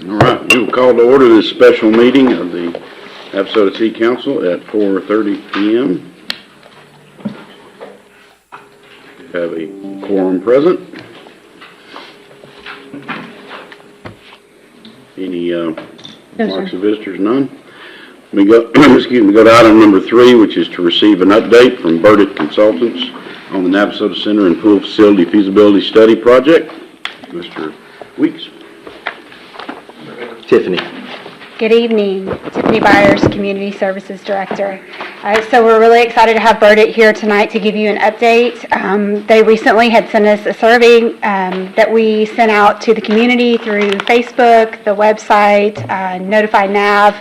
All right, we will call to order this special meeting of the Navasota City Council at 4:30 p.m. We have a quorum present. Any marks of visitors? None. We go, go to item number 3, which is to receive an update from Burdett Consultants on the Navasota Center and Pool Facility Feasibility Study Project. Mr. Weeks. Tiffany. Good evening. Tiffany Byers, Community Services Director. So we're really excited to have Burdett here tonight to give you an update. They recently had sent us a survey that we sent out to the community through Facebook, the website, Notify Nav,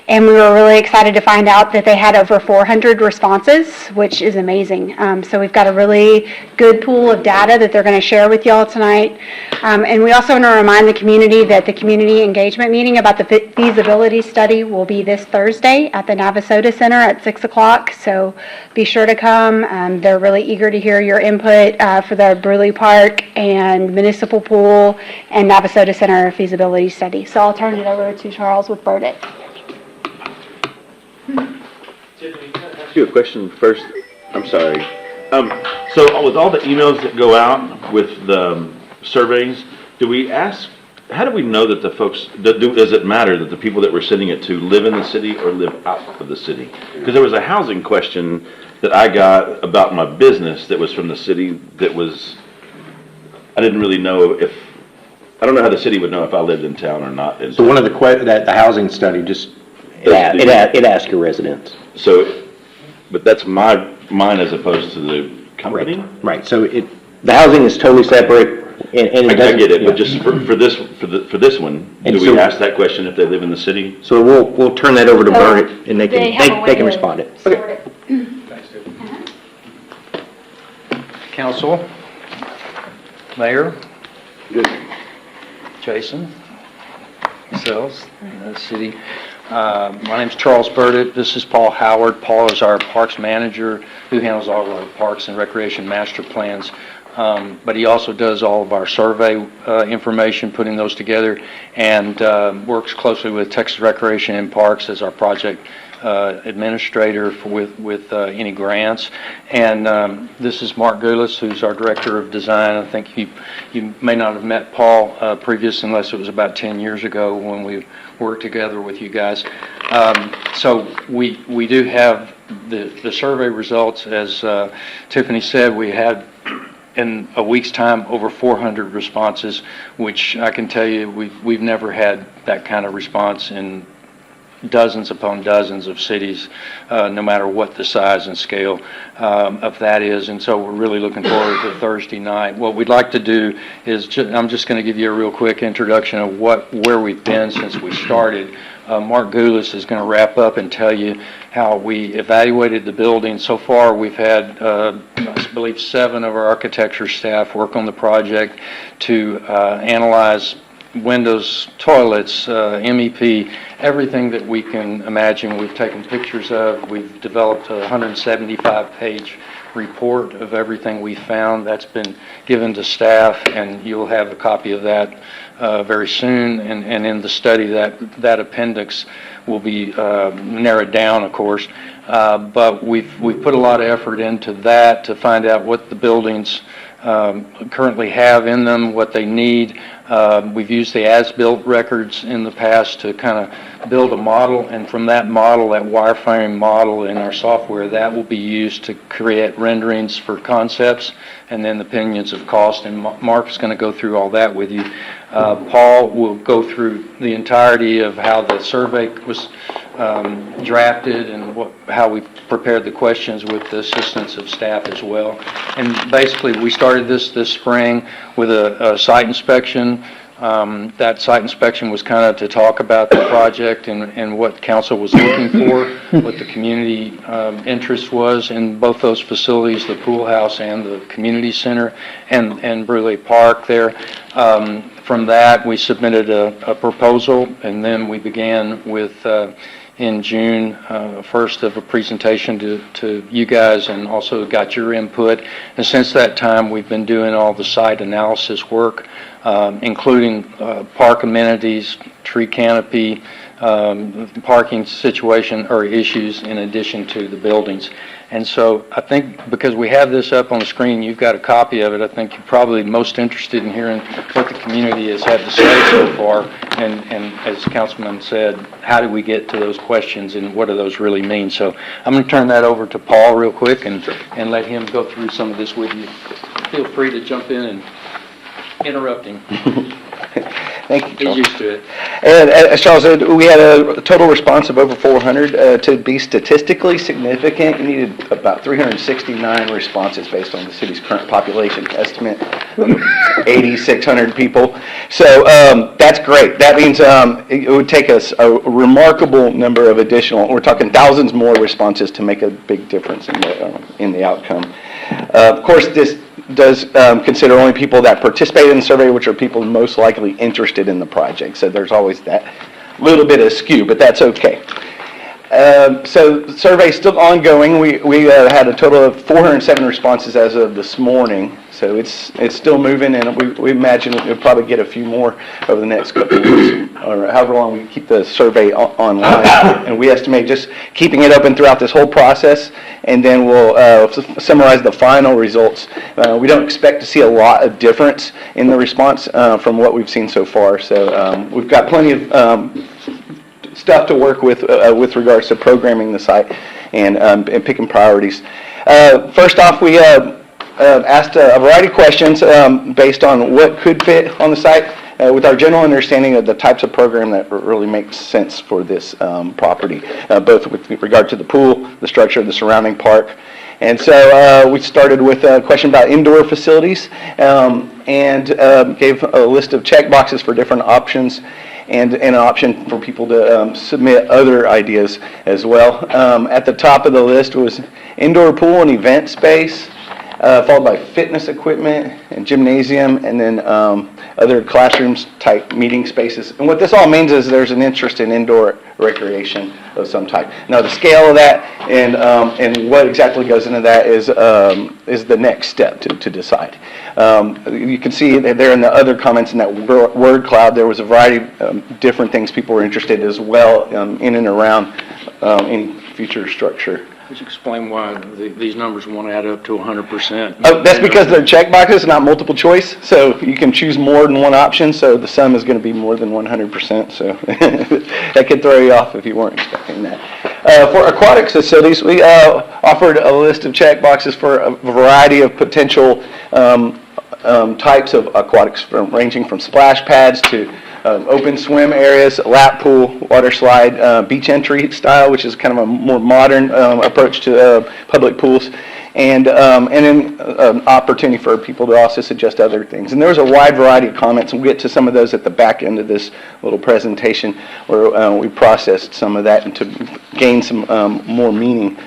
and we were really excited to find out that they had over 400 responses, which is amazing. So we've got a really good pool of data that they're going to share with y'all tonight. And we also want to remind the community that the community engagement meeting about the feasibility study will be this Thursday at the Navasota Center at 6 o'clock. So be sure to come. They're really eager to hear your input for the Bruley Park and Municipal Pool and Navasota Center feasibility study. So I'll turn it over to Charles with Burdett. Tiffany, can I ask you a question first? I'm sorry. So with all the emails that go out with the surveys, how do we know that the folks, does it matter that the people that we're sending it to live in the city or live out of the city? Because there was a housing question that I got about my business that was from the city that was, I didn't really know I don't know how the city would know if I lived in town or not in town. So one of the the housing study just, it asks your residents. So, but that's mine as opposed to the company? Right, so the housing is totally separate. And I get it, but just for this one, do we ask that question if they live in the city? So we'll turn that over to Burdett, and they can respond it. Okay. Council, Mayor, Good. Jason, yourselves, the city. My name's Charles Burdett. This is Paul Howard. Paul is our parks manager who handles all of our parks and recreation master plans. But he also does all of our survey information, putting those together, and works closely with Texas Recreation and Parks as our project administrator with any grants. And this is Mark Goulis, who's our director of design. I think you may not have met Paul previous, unless it was about 10 years ago when we worked together with you guys. So we do have the survey results. As Tiffany said, we had in a week's time over 400 responses, which I can tell you we've never had that kind of response in dozens upon dozens of cities, no matter what the size and scale of that is. And so we're really looking forward to Thursday night. What we'd like to do is I'm just going to give you a real quick introduction of where we've been since we started. Mark Goulis is going to wrap up and tell you how we evaluated the building. So far, we've had, I believe, 7 of our architecture staff work on the project to analyze windows, toilets, MEP, everything that we can imagine. We've taken pictures of. We've developed a 175-page report of everything we found. That's been given to staff, and you'll have a copy of that very soon. And in the study, that appendix will be narrowed down, of course. But we've put a lot of effort into that to find out what the buildings currently have in them, what they need. We've used the as-built records in the past to kind of build a model, and from that model, that wireframe model in our software, that will be used to create renderings for concepts and then the opinions of cost. And Mark's going to go through all that with you. Paul will go through the entirety of how the survey was drafted and how we prepared the questions with the assistance of staff as well. And basically, we started this spring with a site inspection. That site inspection was kind of to talk about the project and what council was looking for, what the community interest was in both those facilities, the pool house and the community center and Bruley Park there. From that, we submitted a proposal, and then we began with in June, first of a presentation to you guys, and also got your input. And since that time, we've been doing all the site analysis work, including park amenities, tree canopy, parking situation or issues in addition to the buildings. And so I think because we have this up on the screen, you've got a copy of it, I think you're probably most interested in hearing what the community has had to say so far. And as Councilman said, how do we get to those questions and what do those really mean? So I'm going to turn that over to Paul real quick and let him go through some of this with you. Feel free to jump in and interrupt him. Thank you, He's Charles. used to it. And as Charles said, we had a total response of over 400. To be statistically significant, you needed about 369 responses based on the city's current population estimate, 8,600 people. So that's great. That means it would take us a remarkable number of additional, we're talking thousands more responses to make a big difference in the outcome. Of course, this does consider only people that participate in the survey, which are people most likely interested in the project. So there's always that little bit of skew, but that's okay. So the survey's still ongoing. We had a total of 407 responses as of this morning. So it's still moving, and we imagine we'll probably get a few more over the next couple of weeks, or however long we keep the survey online. And we estimate just keeping it open throughout this whole process, and then we'll summarize the final results. We don't expect to see a lot of difference in the response from what we've seen so far. So we've got plenty of stuff to work with regards to programming the site and picking priorities. First off, we asked a variety of questions based on what could fit on the site with our general understanding of the types of program that really makes sense for this property, both with regard to the pool, the structure of the surrounding park. And so we started with a question about indoor facilities and gave a list of check boxes for different options and an option for people to submit other ideas as well. At the top of the list was indoor pool and event space, followed by fitness equipment and gymnasium, and then other classrooms type meeting spaces. And what this all means is there's an interest in indoor recreation of some type. Now the scale of that and what exactly goes into that is the next step to decide. You can see that there in the other comments in that word cloud, there was a variety of different things people were interested in as well in and around any future structure. Would you explain why these numbers won't add up to 100%? Oh, that's because they're check boxes, not multiple choice. So you can choose more than one option. So the sum is going to be more than 100%. So that could throw you off if you weren't expecting that. For aquatic facilities, we offered a list of check boxes for a variety of potential types of aquatics, ranging from splash pads to open swim areas, lap pool, water slide, beach entry style, which is kind of a more modern approach to public pools, and then an opportunity for people to also suggest other things. And there was a wide variety of comments, and we'll get to some of those at the back end of this little presentation, where we processed some of that and to gain some more meaning.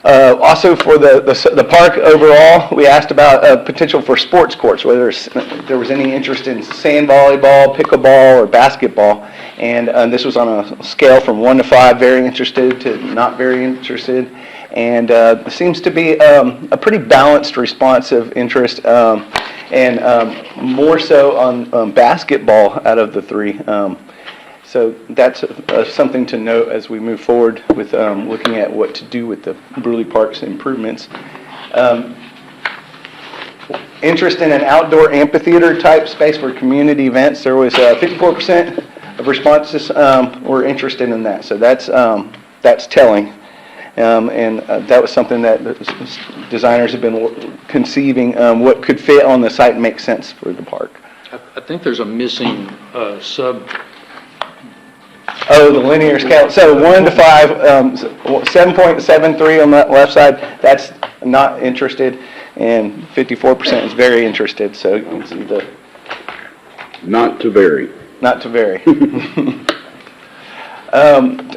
Also for the park overall, we asked about potential for sports courts, whether there was any interest in sand volleyball, pickleball, or basketball. And this was on a scale from 1 to 5, very interested to not very interested. And there seems to be a pretty balanced response of interest, and more so on basketball out of the three. So that's something to note as we move forward with looking at what to do with the Bruley Park's improvements. Interest in an outdoor amphitheater type space for community events. There was 54% of responses were interested in that. So that's telling. And that was something that the designers have been conceiving what could fit on the site and make sense for the park. I think there's a missing sub. Oh, the linear scale. So 1 to 5, 7.73 on that left side, that's not interested, and 54% is very interested. So you can see the Not to vary. not to vary.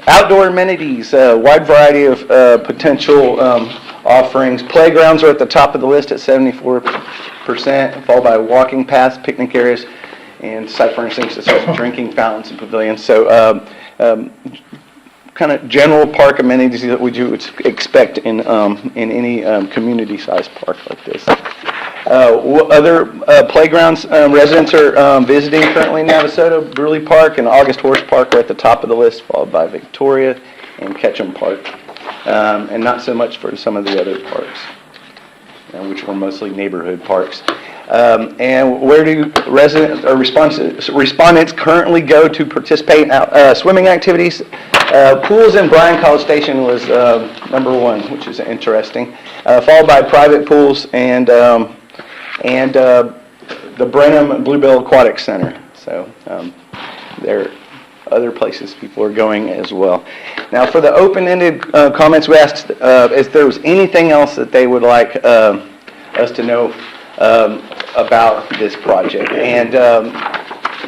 Outdoor amenities, wide variety of potential offerings. Playgrounds are at the top of the list at 74%, followed by walking paths, picnic areas, and site furnishings such as drinking fountains and pavilions. So kind of general park amenities that we would expect in any community-sized park like this. Other playgrounds, residents are visiting currently in Navasota, Burley Park and August Horse Park are at the top of the list, followed by Victoria and Ketchum Park, and not so much for some of the other parks, which were mostly neighborhood parks. And where do residents or respondents currently go to participate in swimming activities? Pools in Bryan College Station was number one, which is interesting, followed by private pools and the Brenham Bluebell Aquatic Center. So there are other places people are going as well. Now for the open-ended comments, we asked if there was anything else that they would like us to know about this project. And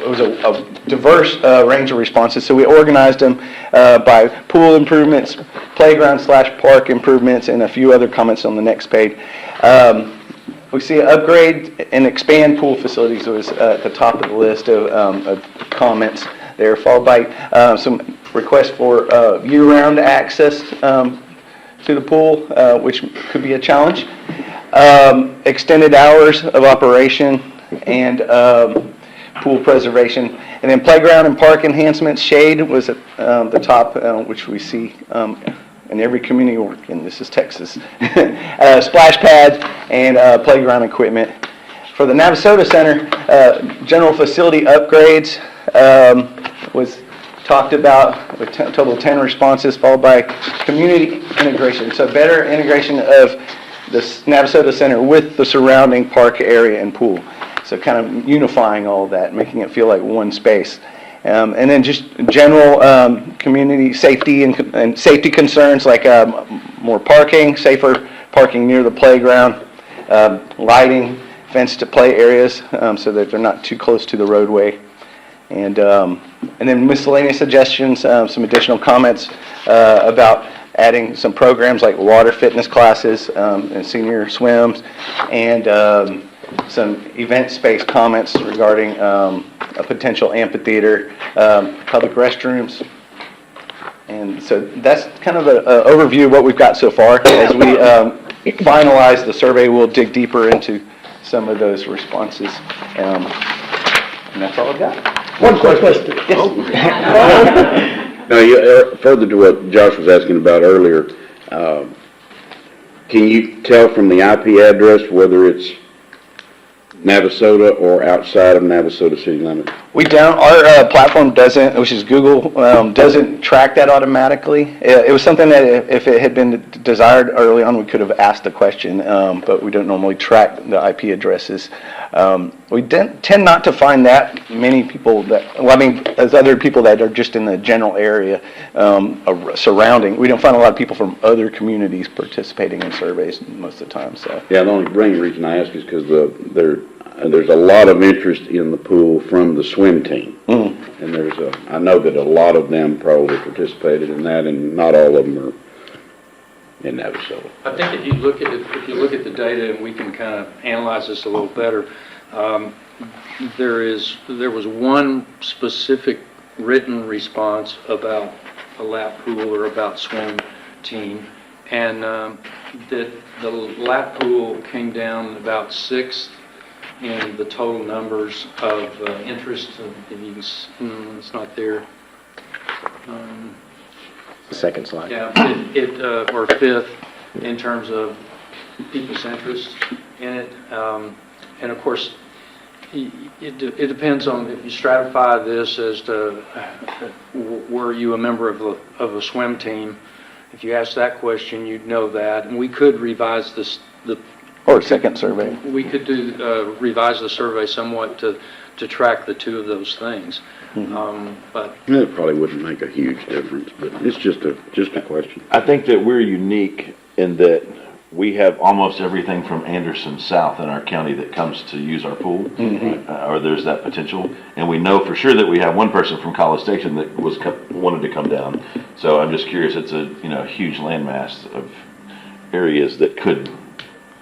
it was a diverse range of responses. So we organized them by pool improvements, playground/park improvements, and a few other comments on the next page. We see upgrade and expand pool facilities was at the top of the list of comments there, followed by some requests for year-round access to the pool, which could be a challenge. Extended hours of operation and pool preservation. And then playground and park enhancements, shade was at the top, which we see in every community, and this is Texas. Splash pads and playground equipment. For the Navasota Center, general facility upgrades was talked about with total 10 responses, followed by community integration. So better integration of the Navasota Center with the surrounding park area and pool. So kind of unifying all of that, making it feel like one space. And then just general community safety and safety concerns like more parking, safer parking near the playground, lighting, fenced play areas so that they're not too close to the roadway. And then miscellaneous suggestions, some additional comments about adding some programs like water fitness classes and senior swims, and some event space comments regarding a potential amphitheater, public restrooms. And so that's kind of an overview of what we've got so far. As we finalize the survey, we'll dig deeper into some of those responses. And that's all I've got. One question. Yes. Now, further to what Josh was asking about earlier, can you tell from the IP address whether it's Navasota or outside of Navasota city limits? We don't, our platform doesn't, which is Google, doesn't track that automatically. It was something that if it had been desired early on, we could have asked the question, but we don't normally track the IP addresses. We tend not to find that many people that, well, I mean, as other people that are just in the general area surrounding. We don't find a lot of people from other communities participating in surveys most of the time, so. Yeah, the only reason I ask is because there's a lot of interest in the pool from the swim team. Mm-hmm. And I know that a lot of them probably participated in that, and not all of them are in Navasota. I think if you look at the data, and we can kind of analyze this a little better, there was one specific written response about a lap pool or about swim team, and that the lap pool came down about 6th in the total numbers of interest. If you can, it's not there. The second slide. Yeah, or 5th in terms of people's interest in it. And of course, it depends on if you stratify this as to were you a member of a swim team. If you ask that question, you'd know that. And we could revise this, Or a second survey. we could revise the survey somewhat to track the two of those things. Mm-hmm. But It probably wouldn't make a huge difference, but it's just a question. I think that we're unique in that we have almost everything from Anderson south in our county that comes to use our pool, or there's that potential. And we know for sure that we have one person from College Station that wanted to come down. So I'm just curious, it's a huge landmass of areas that could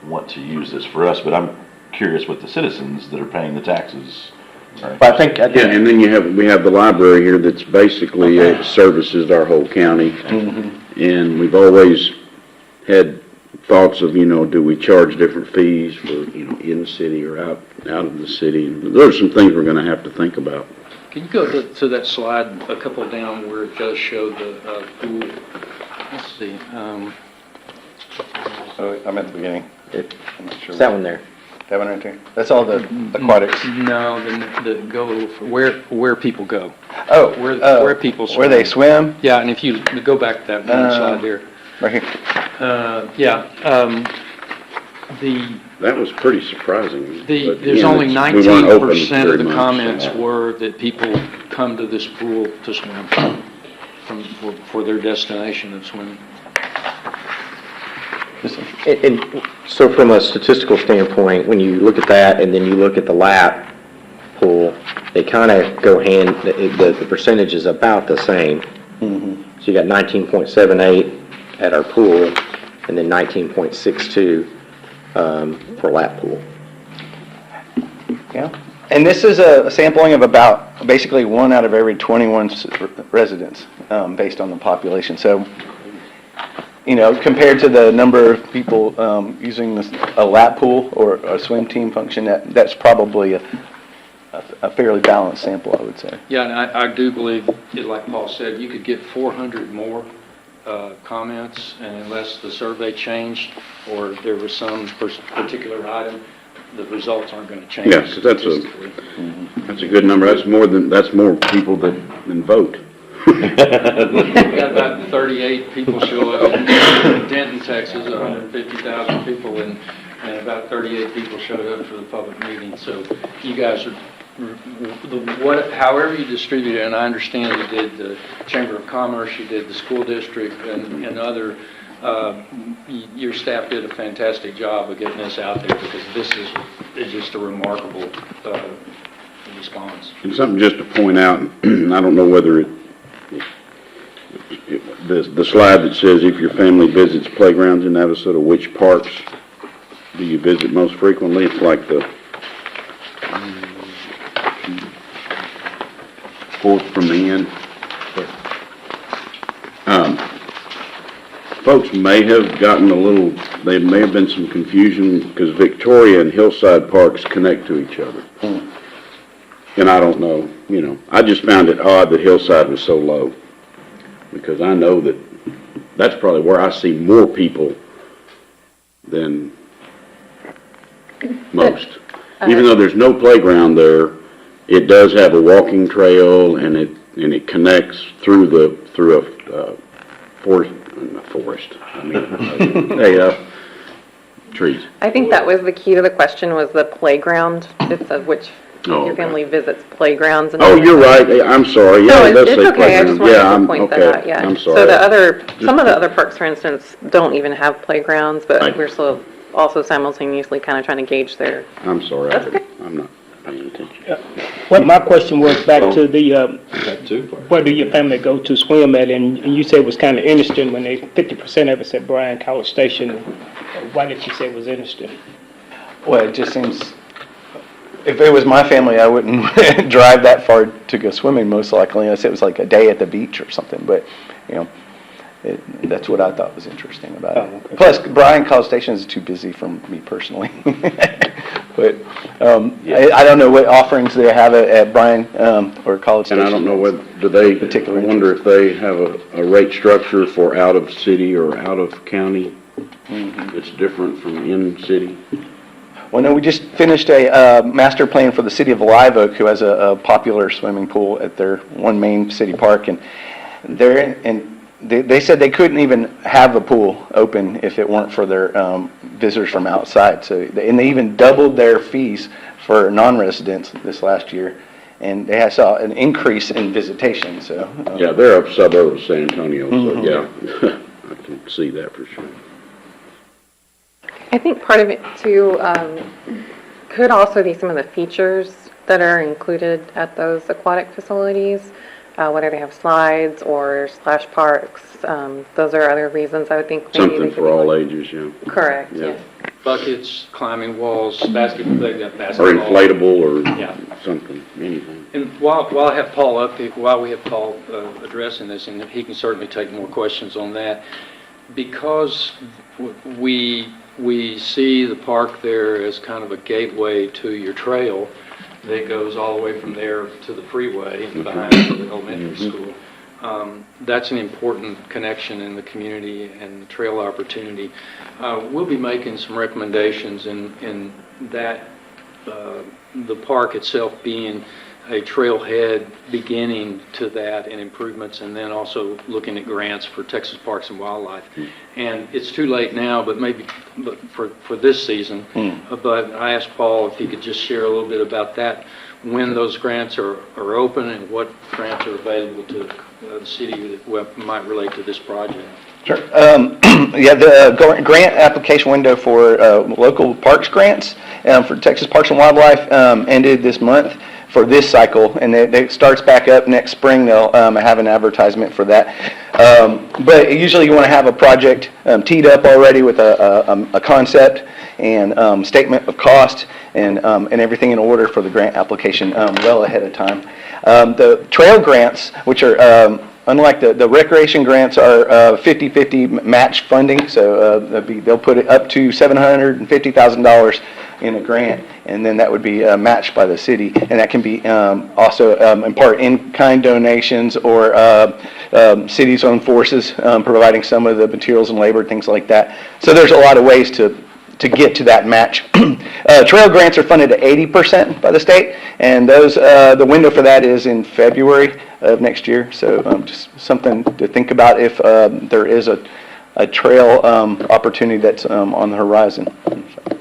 want to use this for us, but I'm curious what the citizens that are paying the taxes. But I think, Yeah, and then we have the library here that's basically services our whole county. And we've always had thoughts of, do we charge different fees for, in the city or out of the city? Those are some things we're gonna have to think about. Can you go to that slide a couple down where it does show the pool? Let's see. Oh, I'm at the beginning. I'm not sure. Is that one there? That one right there? That's all the aquatics. No, the go where people go. Oh, Where people swim. Where they swim? Yeah, and if you go back to that one slide there. Right here. That was pretty surprising. but There's again, only we weren't open 19% of very the much, comments so. were that people come to this pool to swim for their destination of swimming. And so from a statistical standpoint, when you look at that and then you look at the lap pool, they kind of go hand, the percentage is about the same. So you got 19.78 at our pool and then 19.62 for lap pool. Yeah. And this is a sampling of about basically 1 out of every 21 residents, based on the population. So, compared to the number of people using a lap pool or a swim team function, that's probably a fairly balanced sample, I would say. Yeah, and I do believe, like Paul said, you could get 400 more comments, and unless the survey changed or there was some particular item, the results aren't going to change. Yeah, 'cause that's a good number. That's more people than vote. We got about 38 people show up in Denton, Texas, 150,000 people, and about 38 people showed up for the public meeting. So you guys are, however you distribute it, and I understand you did the Chamber of Commerce, you did the school district, and other, your staff did a fantastic job of getting this out there, because this is just a remarkable response. And something just to point out, I don't know whether the slide that says if your family visits playgrounds in Navasota, which parks do you visit most frequently? It's like the fourth from the end. Folks may have gotten there may have been some confusion because Victoria and Hillside Parks connect to each other. And I don't know, I just found it odd that Hillside was so low, because I know that's probably where I see more people than most. Even though there's no playground there, it does have a walking trail, and it connects through a trees. I think that was the key to the question, was the playground. It said which Oh, your okay. family visits playgrounds. And Oh, you're right. I'm sorry. Yeah, No, it does it's say okay. I just playground. wanted to point that okay. out, yeah. I'm sorry. So some of the other parks, for instance, don't even have playgrounds, but Right. we're still also simultaneously kind of trying to gauge their, I'm sorry. That's okay. I'm not paying attention. Well, my question was back to the, That too far. where do your family go to swim at? And you said it was kind of interesting when 50% of it said Bryan College Station. Why did you say it was interesting? Well, it just seems, if it was my family, I wouldn't drive that far to go swimming, most likely, unless it was like a day at the beach or something. But, that's what I thought was interesting about it. Oh, okay. Plus, Bryan College Station is too busy for me personally. But I don't know what offerings they have at Bryan or College Station. And I don't know I Particular wonder if they have a rate structure for out of city or out of county. It's different from in city. Well, no, we just finished a master plan for the city of Live Oak, who has a popular swimming pool at their one main city park, and they said they couldn't even have a pool open if it weren't for their visitors from outside. So, and they even doubled their fees for non-residents this last year, and they saw an increase in visitation. So, Yeah, they're a suburb of San Antonio, so yeah, I can see that for sure. I think part of it too could also be some of the features that are included at those aquatic facilities, whether they have slides or splash parks. Those are other reasons I would think maybe Something they could for be all like- ages, yeah. Correct, Yeah. yeah. Buckets, climbing walls, basketball, they got Or basketball. inflatable or Yeah. something, anything. And while I have Paul up, while we have Paul addressing this, and he can certainly take more questions on that, because we see the park there as kind of a gateway to your trail that goes all the way from there to the freeway behind the elementary school. That's an important connection in the community and trail opportunity. We'll be making some recommendations in that, the park itself being a trailhead beginning to that and improvements, and then also looking at grants for Texas Parks and Wildlife. And it's too late now, but for this season. But I asked Paul if he could just share a little bit about that, when those grants are open and what grants are available to the city that might relate to this project. Sure. Yeah, the grant application window for local parks grants for Texas Parks and Wildlife ended this month for this cycle, and it starts back up next spring. They'll have an advertisement for that. But usually you want to have a project teed up already with a concept and statement of cost and everything in order for the grant application well ahead of time. The trail grants, which are unlike the recreation grants, are 50-50 match funding, so they'll put it up to $750,000 in a grant, and then that would be matched by the city, and that can be also in part in-kind donations or city's own forces providing some of the materials and labor, things like that. So there's a lot of ways to get to that match. Trail grants are funded at 80% by the state, and those the window for that is in February of next year. So just something to think about if there is a trail opportunity that's on the horizon.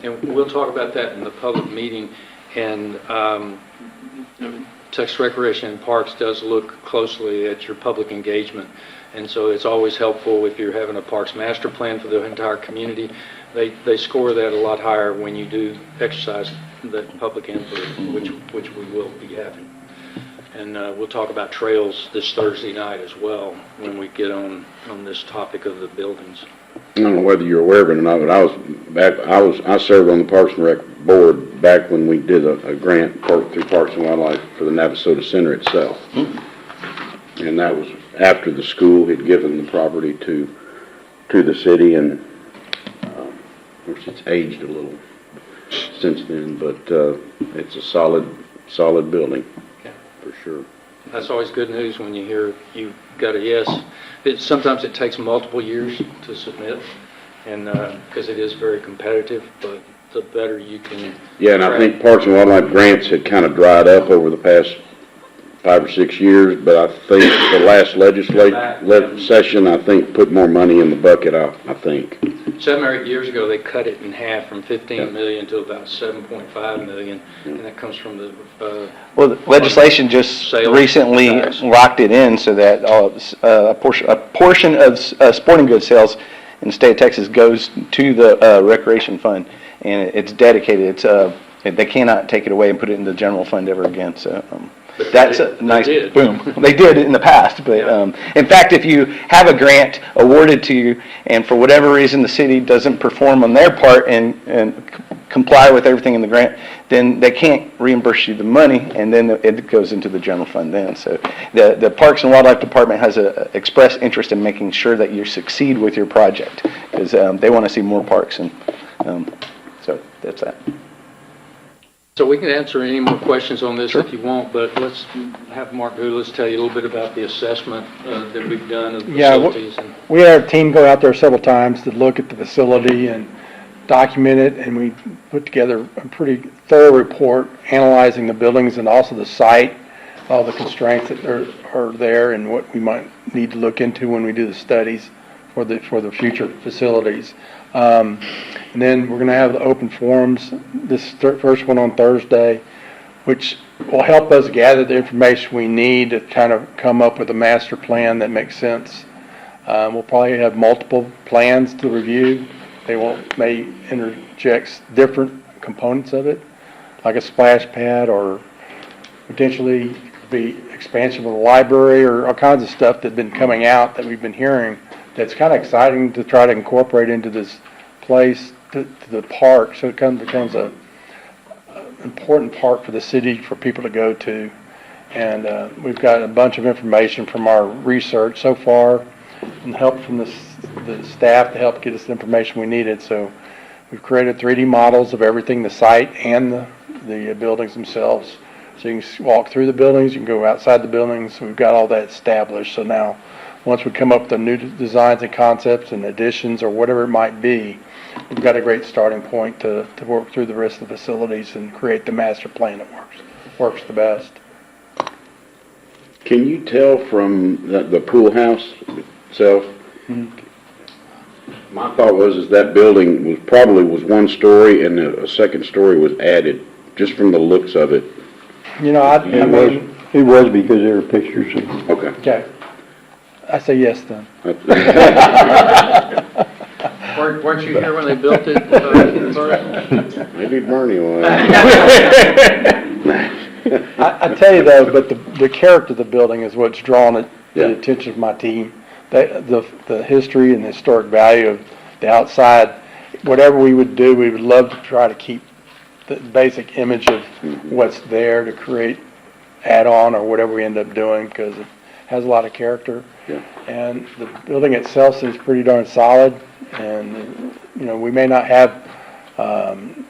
And we'll talk about that in the public meeting. And Texas Recreation and Parks does look closely at your public engagement. And so it's always helpful if you're having a parks master plan for the entire community. They score that a lot higher when you do exercise the public input, which we will be having. And we'll talk about trails this Thursday night as well when we get on this topic of the buildings. I don't know whether you're aware of it or not, but I served on the Parks and Rec board back when we did a grant through Parks and Wildlife for the Navasota Center itself. And that was after the school had given the property to the city, and of course it's aged a little since then, but it's a solid building, for sure. That's always good news when you hear you got a yes. Sometimes it takes multiple years to submit, and because it is very competitive, but the better you can. Yeah, and I think Parks and Wildlife grants had kind of dried up over the past 5 or 6 years, but I think the last legislative session, I think, put more money in the bucket, I think. 7 or 8 years ago, they cut it in half from 15 million to about 7.5 million, and that comes from the Well, the legislation just Sales recently tax. locked it in so that a portion of sporting goods sales in the state of Texas goes to the recreation fund, and it's dedicated. They cannot take it away and put it in the general fund ever again. So that's a nice boom. They did in the past, but in fact, if you have a grant awarded to you, and for whatever reason the city doesn't perform on their part and comply with everything in the grant, then they can't reimburse you the money, and then it goes into the general fund then. So the Parks and Wildlife Department has an express interest in making sure that you succeed with your project, because they want to see more parks, and so that's that. So we can answer any more questions on this if you want, but let's have Mark Goulas tell you a little bit about the assessment that we've done of the facilities. We had our team go out there several times to look at the facility and document it, and we put together a pretty thorough report analyzing the buildings and also the site, all the constraints that are there and what we might need to look into when we do the studies for the future facilities. And then we're going to have the open forums, this first one on Thursday, which will help us gather the information we need to kind of come up with a master plan that makes sense. We'll probably have multiple plans to review. They may interject different components of it, like a splash pad, or potentially be expansion of the library, or all kinds of stuff that's been coming out that we've been hearing that's kind of exciting to try to incorporate into this place, to the park, so it becomes a important park for the city for people to go to. And we've got a bunch of information from our research so far, and help from the staff to help get us the information we needed. So we've created 3D models of everything, the site and the buildings themselves. So you can walk through the buildings, you can go outside the buildings. We've got all that established. So now, once we come up with the new designs and concepts and additions or whatever it might be, we've got a great starting point to work through the rest of the facilities and create the master plan that works the best. Can you tell from the pool house itself? My thought was that building was one story and a second story was added, just from the looks of it. You know, I mean, It was because there were pictures of. Okay. okay. I say yes then. Weren't you here when they built it? Maybe Bernie was. I tell you though, but the character of the building is what's drawn the Yeah. attention of my team. The history and the historic value of the outside, whatever we would do, we would love to try to keep the basic image of what's there to create add-on or whatever we end up doing, because it has a lot of character. Yeah. And the building itself seems pretty darn solid, and, you know, we may not have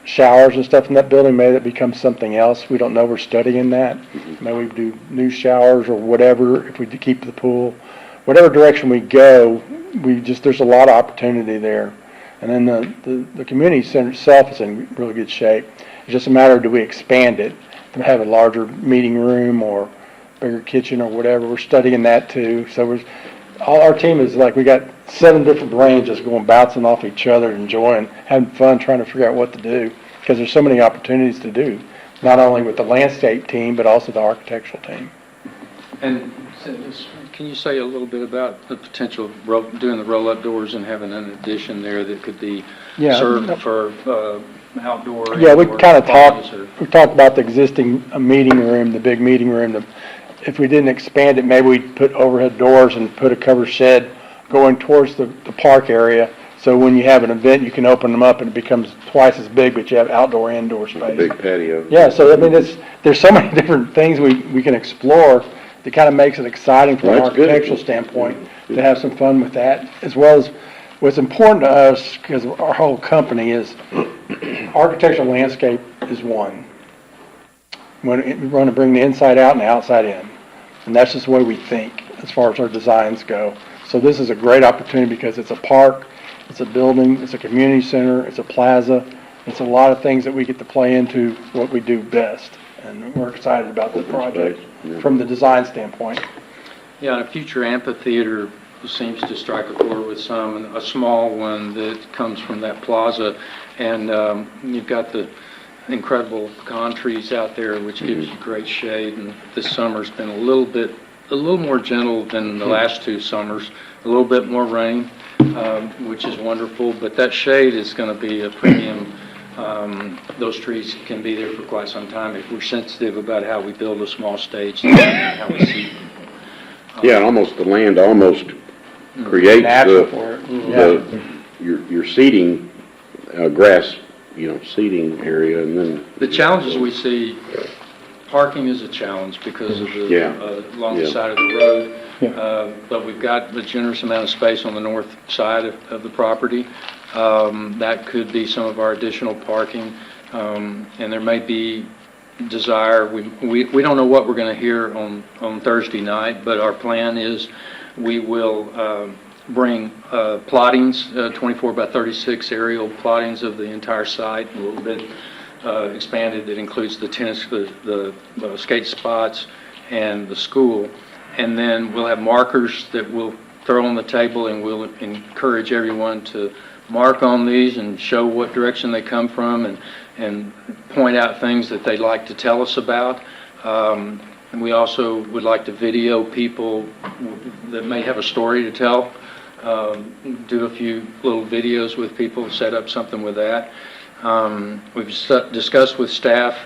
showers and stuff in that building, maybe that becomes something else. We don't know, we're studying that. Maybe we do new showers or whatever, if we keep the pool. Whatever direction we go, there's a lot of opportunity there. And then the community center itself is in really good shape. It's just a matter of, do we expand it to have a larger meeting room or bigger kitchen or whatever. We're studying that too. So all our team is like, we got 7 different brains just going bouncing off each other, enjoying, having fun, trying to figure out what to do, because there's so many opportunities to do, not only with the landscape team, but also the architectural team. And can you say a little bit about the potential of doing the roll-up doors and having an addition there that could be Yeah. served for outdoor? Yeah, we indoor kind of parties or- we talked about the existing meeting room, the big meeting room. If we didn't expand it, maybe we'd put overhead doors and put a covered shed going towards the park area. So when you have an event, you can open them up and it becomes twice as big, but you have outdoor, indoor space. Big patio. Yeah, so I mean, there's so many different things we can explore that kind of makes it exciting from an Well, that's good. architectural standpoint to have some fun with that, as well as what's important to us, because our whole company is architectural landscape is one. We want to bring the inside out and the outside in, and that's just the way we think as far as our designs go. So this is a great opportunity because it's a park, it's a building, it's a community center, it's a plaza. It's a lot of things that we get to play into what we do best, and we're excited about the project from the design standpoint. Yeah, and a future amphitheater seems to strike a chord with some, and a small one that comes from that plaza. And you've got the incredible pecan trees out there, which gives you great shade. And this summer's been a little more gentle than the last 2 summers, a little bit more rain, which is wonderful. But that shade is going to be a premium. Those trees can be there for quite some time if we're sensitive about how we build a small stage and how we see them. Yeah, and the land almost creates Natural for it. your seating, grass, seating area, and then. The challenges we see, parking is a challenge because of along the side of the road. But we've got a generous amount of space on the north side of the property. That could be some of our additional parking. And there may be desire, we don't know what we're going to hear on Thursday night, but our plan is we will bring plottings, 24 by 36 aerial plottings of the entire site, a little bit expanded, that includes the tennis, the skate spots, and the school. And then we'll have markers that we'll throw on the table, and we'll encourage everyone to mark on these and show what direction they come from, and point out things that they'd like to tell us about. And we also would like to video people that may have a story to tell, do a few little videos with people, set up something with that. We've discussed with staff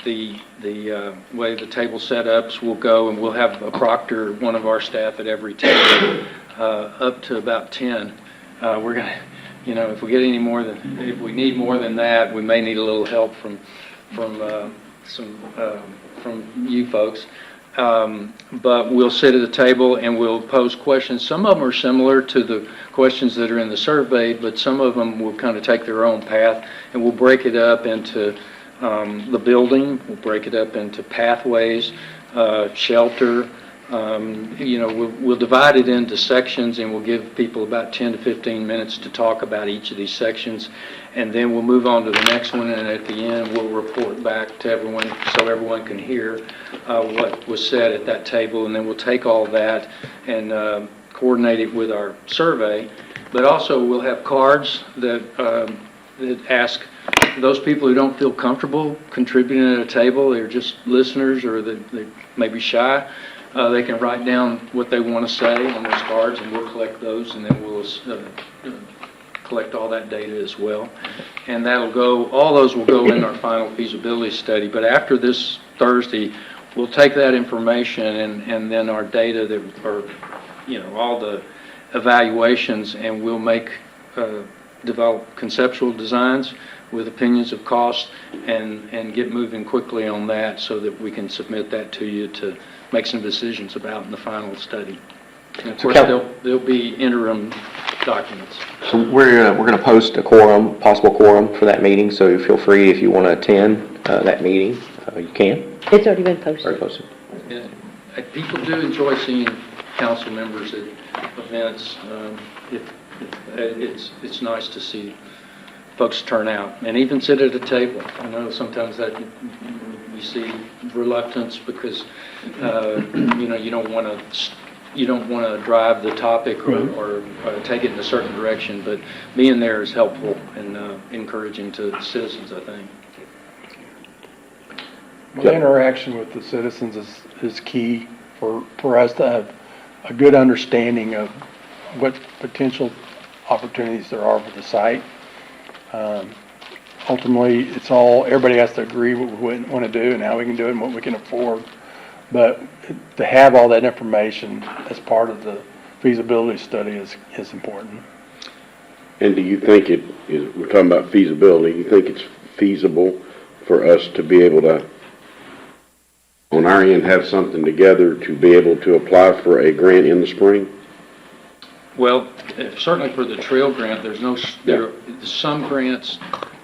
the way the table setups will go, and we'll have a proctor, one of our staff at every table, up to about 10. We're gonna, if we get if we need more than that, we may need a little help from you folks. But we'll sit at a table and we'll pose questions. Some of them are similar to the questions that are in the survey, but some of them will kind of take their own path, and we'll break it up into the building, we'll break it up into pathways, shelter. We'll divide it into sections, and we'll give people about 10 to 15 minutes to talk about each of these sections, and then we'll move on to the next one, and at the end, we'll report back to everyone so everyone can hear what was said at that table, and then we'll take all that and coordinate it with our survey. But also, we'll have cards that ask those people who don't feel comfortable contributing at a table, they're just listeners or they may be shy, they can write down what they want to say on those cards, and we'll collect those, and then we'll collect all that data as well. And all those will go in our final feasibility study. But after this Thursday, we'll take that information and then our data that are, all the evaluations, and we'll develop conceptual designs with opinions of cost and get moving quickly on that so that we can submit that to you to make some decisions about in the final study. And of course, there'll be interim documents. So we're going to post a possible quorum for that meeting, so feel free if you want to attend that meeting, you can. It's already been Already posted. posted. Yeah, people do enjoy seeing council members at events. It's nice to see folks turn out and even sit at a table. I know sometimes that we see reluctance because you don't want to drive the topic or take it in a certain direction, but being there is helpful and encouraging to citizens, I think. Well, the interaction with the citizens is key for us to have a good understanding of what potential opportunities there are for the site. Ultimately, everybody has to agree what we want to do and how we can do it and what we can afford. But to have all that information as part of the feasibility study is important. And do you think we're talking about feasibility, you think it's feasible for us to be able to, on our end, have something together to be able to apply for a grant in the spring? Well, certainly for the trail grant, there are some grants,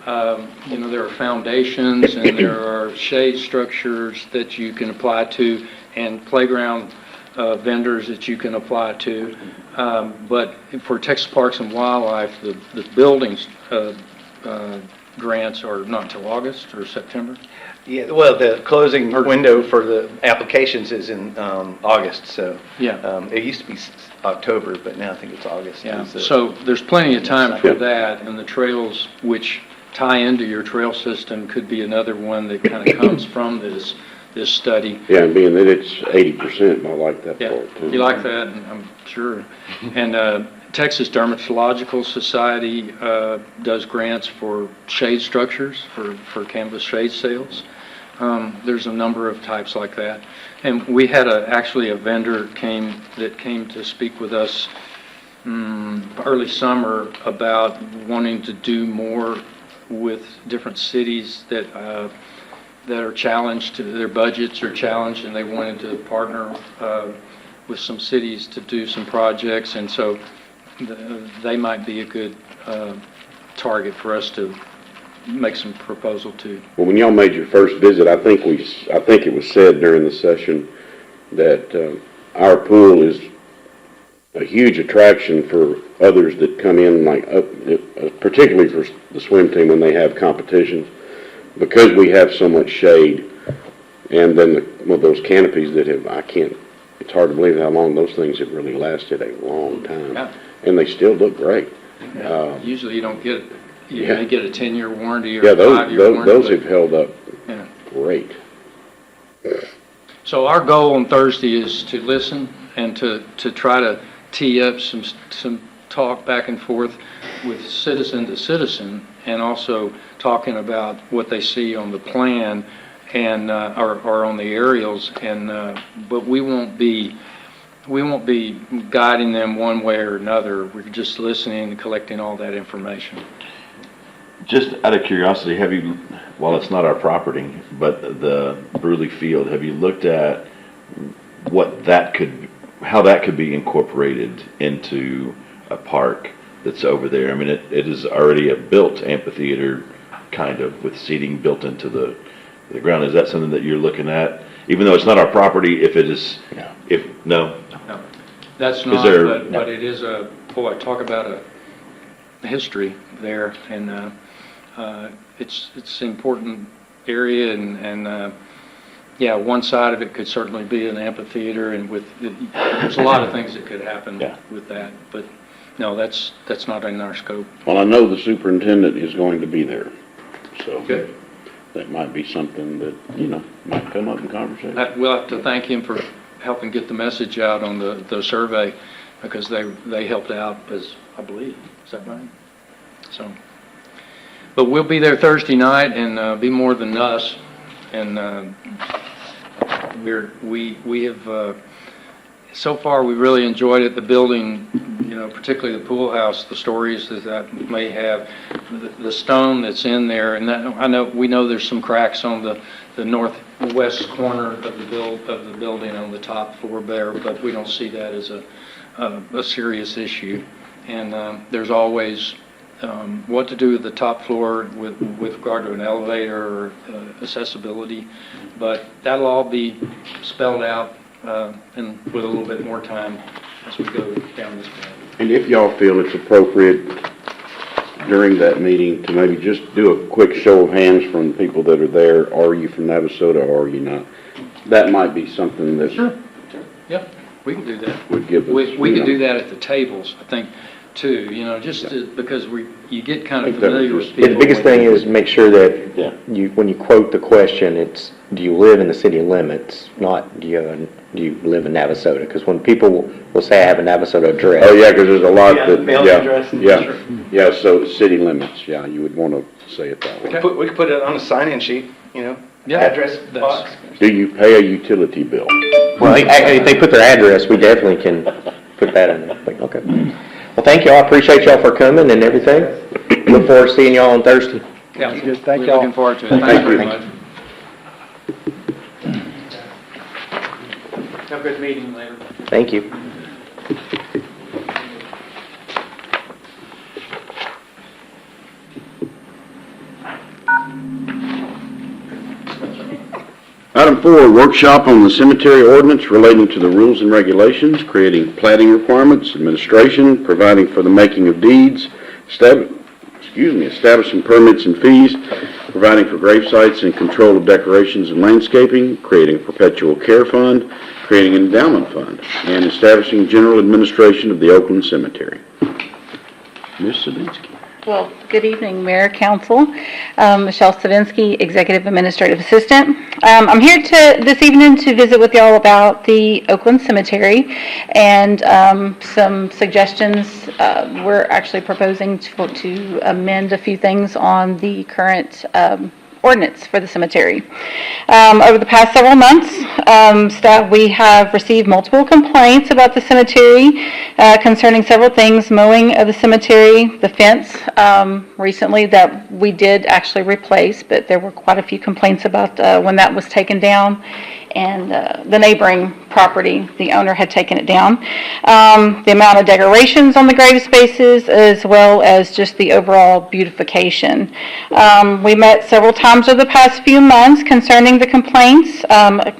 there are foundations and there are shade structures that you can apply to and playground vendors that you can apply to. But for Texas Parks and Wildlife, the buildings grants are not until August or September. Yeah, well, the closing window for the applications is in August, so. Yeah. It used to be October, but now I think it's August. Yeah, so there's plenty of time for that, and the trails which tie into your trail system could be another one that kind of comes from this study. Yeah, and being that it's 80%, I like that Yeah, part too. you like that, and I'm sure. And Texas Dermatological Society does grants for shade structures, for canvas shade sails. There's a number of types like that. And we had actually a vendor that came to speak with us early summer about wanting to do more with different cities that are challenged, their budgets are challenged, and they wanted to partner with some cities to do some projects, and so they might be a good target for us to make some proposal to. Well, when y'all made your first visit, I think it was said during the session that our pool is a huge attraction for others that come in, particularly for the swim team when they have competitions, because we have so much shade, and then those canopies that it's hard to believe how long those things have really lasted a long time. Yeah. And they still look great. Usually you don't get, you may get a 10-year warranty or Yeah, a 5-year warranty. those have held up Yeah. great. So our goal on Thursday is to listen and to try to tee up some talk back and forth with citizen to citizen, and also talking about what they see on the plan and or on the aerials, and but we won't be guiding them one way or another. We're just listening and collecting all that information. Just out of curiosity, while it's not our property, but the Bruley Field, have you looked at how that could be incorporated into a park that's over there. I mean, it is already a built amphitheater, kind of, with seating built into the ground. Is that something that you're looking at? Even though it's not our property, if it is, no? No, that's Is not, there- but it is talk about a history there, and it's an important area, and yeah, one side of it could certainly be an amphitheater, and there's a lot of things that could happen with that, but no, that's not in our scope. Well, I know the superintendent is going to be there, so. Good. That might be something that, might come up in conversation. We'll have to thank him for helping get the message out on the survey, because they helped out, as I believe. Is that right? So, but we'll be there Thursday night, and be more than us. And we have so far we really enjoyed it. The building, particularly the pool house, the stories that may have, the stone that's in there, and that we know there's some cracks on the northwest corner of the building on the top floor there, but we don't see that as a serious issue. And there's always what to do with the top floor with regard to an elevator or accessibility, but that'll all be spelled out and with a little bit more time as we go down this path. And if y'all feel it's appropriate during that meeting to maybe just do a quick show of hands from people that are there, are you from Navasota or are you not? That might be something that Sure. Yep, we can do that. would give us. We can do that at the tables, I think, too, because you get kind of familiar with people. The biggest thing is make sure that when you quote the question, it's, do you live in the city limits, not do you live in Navasota? Because when people will say I have a Navasota address. Oh, yeah, because there's a lot that, mailing address. yeah, so city limits, you would want to say it that way. We could put it on a sign-in sheet, Yeah, address that's- box. Do you pay a utility bill? Well, if they put their address, we definitely can put that in there. But, okay. Well, thank y'all. I appreciate y'all for coming and everything. Look forward to seeing y'all on Thursday. Yeah, Good, thank we're y'all. looking forward to it. Thank Thank you you. very much. Have a good meeting later. Thank you. Item 4, workshop on the cemetery ordinance relating to the rules and regulations, creating plating requirements, administration, providing for the making of deeds, establishing permits and fees, providing for grave sites and control of decorations and landscaping, creating a perpetual care fund, creating an endowment fund, and establishing general administration of the Oakland Cemetery. Ms. Sadinsky. Well, good evening, Mayor, Council. Michelle Savinsky, Executive Administrative Assistant. I'm here this evening to visit with y'all about the Oakland Cemetery and some suggestions. We're actually proposing to amend a few things on the current ordinance for the cemetery. Over the past several months, we have received multiple complaints about the cemetery concerning several things: mowing of the cemetery, the fence recently that we did actually replace, but there were quite a few complaints about when that was taken down, and the neighboring property, the owner had taken it down. The amount of decorations on the grave spaces, as well as just the overall beautification. We met several times over the past few months concerning the complaints.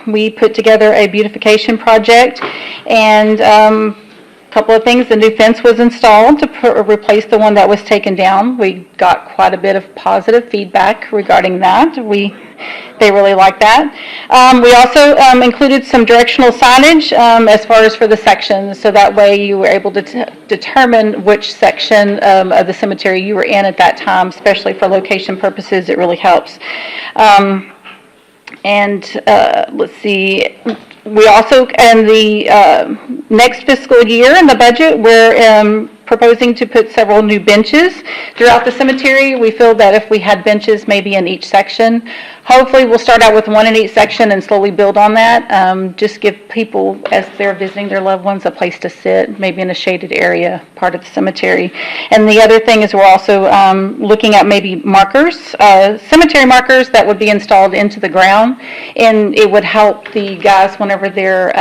We put together a beautification project, and a couple of things. The new fence was installed to replace the one that was taken down. We got quite a bit of positive feedback regarding that. They really like that. We also included some directional signage as far as for the sections, so that way you were able to determine which section of the cemetery you were in at that time, especially for location purposes. It really helps. Let's see. We also, in the next fiscal year in the budget, we're proposing to put several new benches throughout the cemetery. We feel that if we had benches maybe in each section, hopefully we'll start out with one in each section and slowly build on that. Just give people, as they're visiting their loved ones, a place to sit, maybe in a shaded area, part of the cemetery. And the other thing is we're also looking at maybe markers, cemetery markers that would be installed into the ground, and it would help the guys whenever they're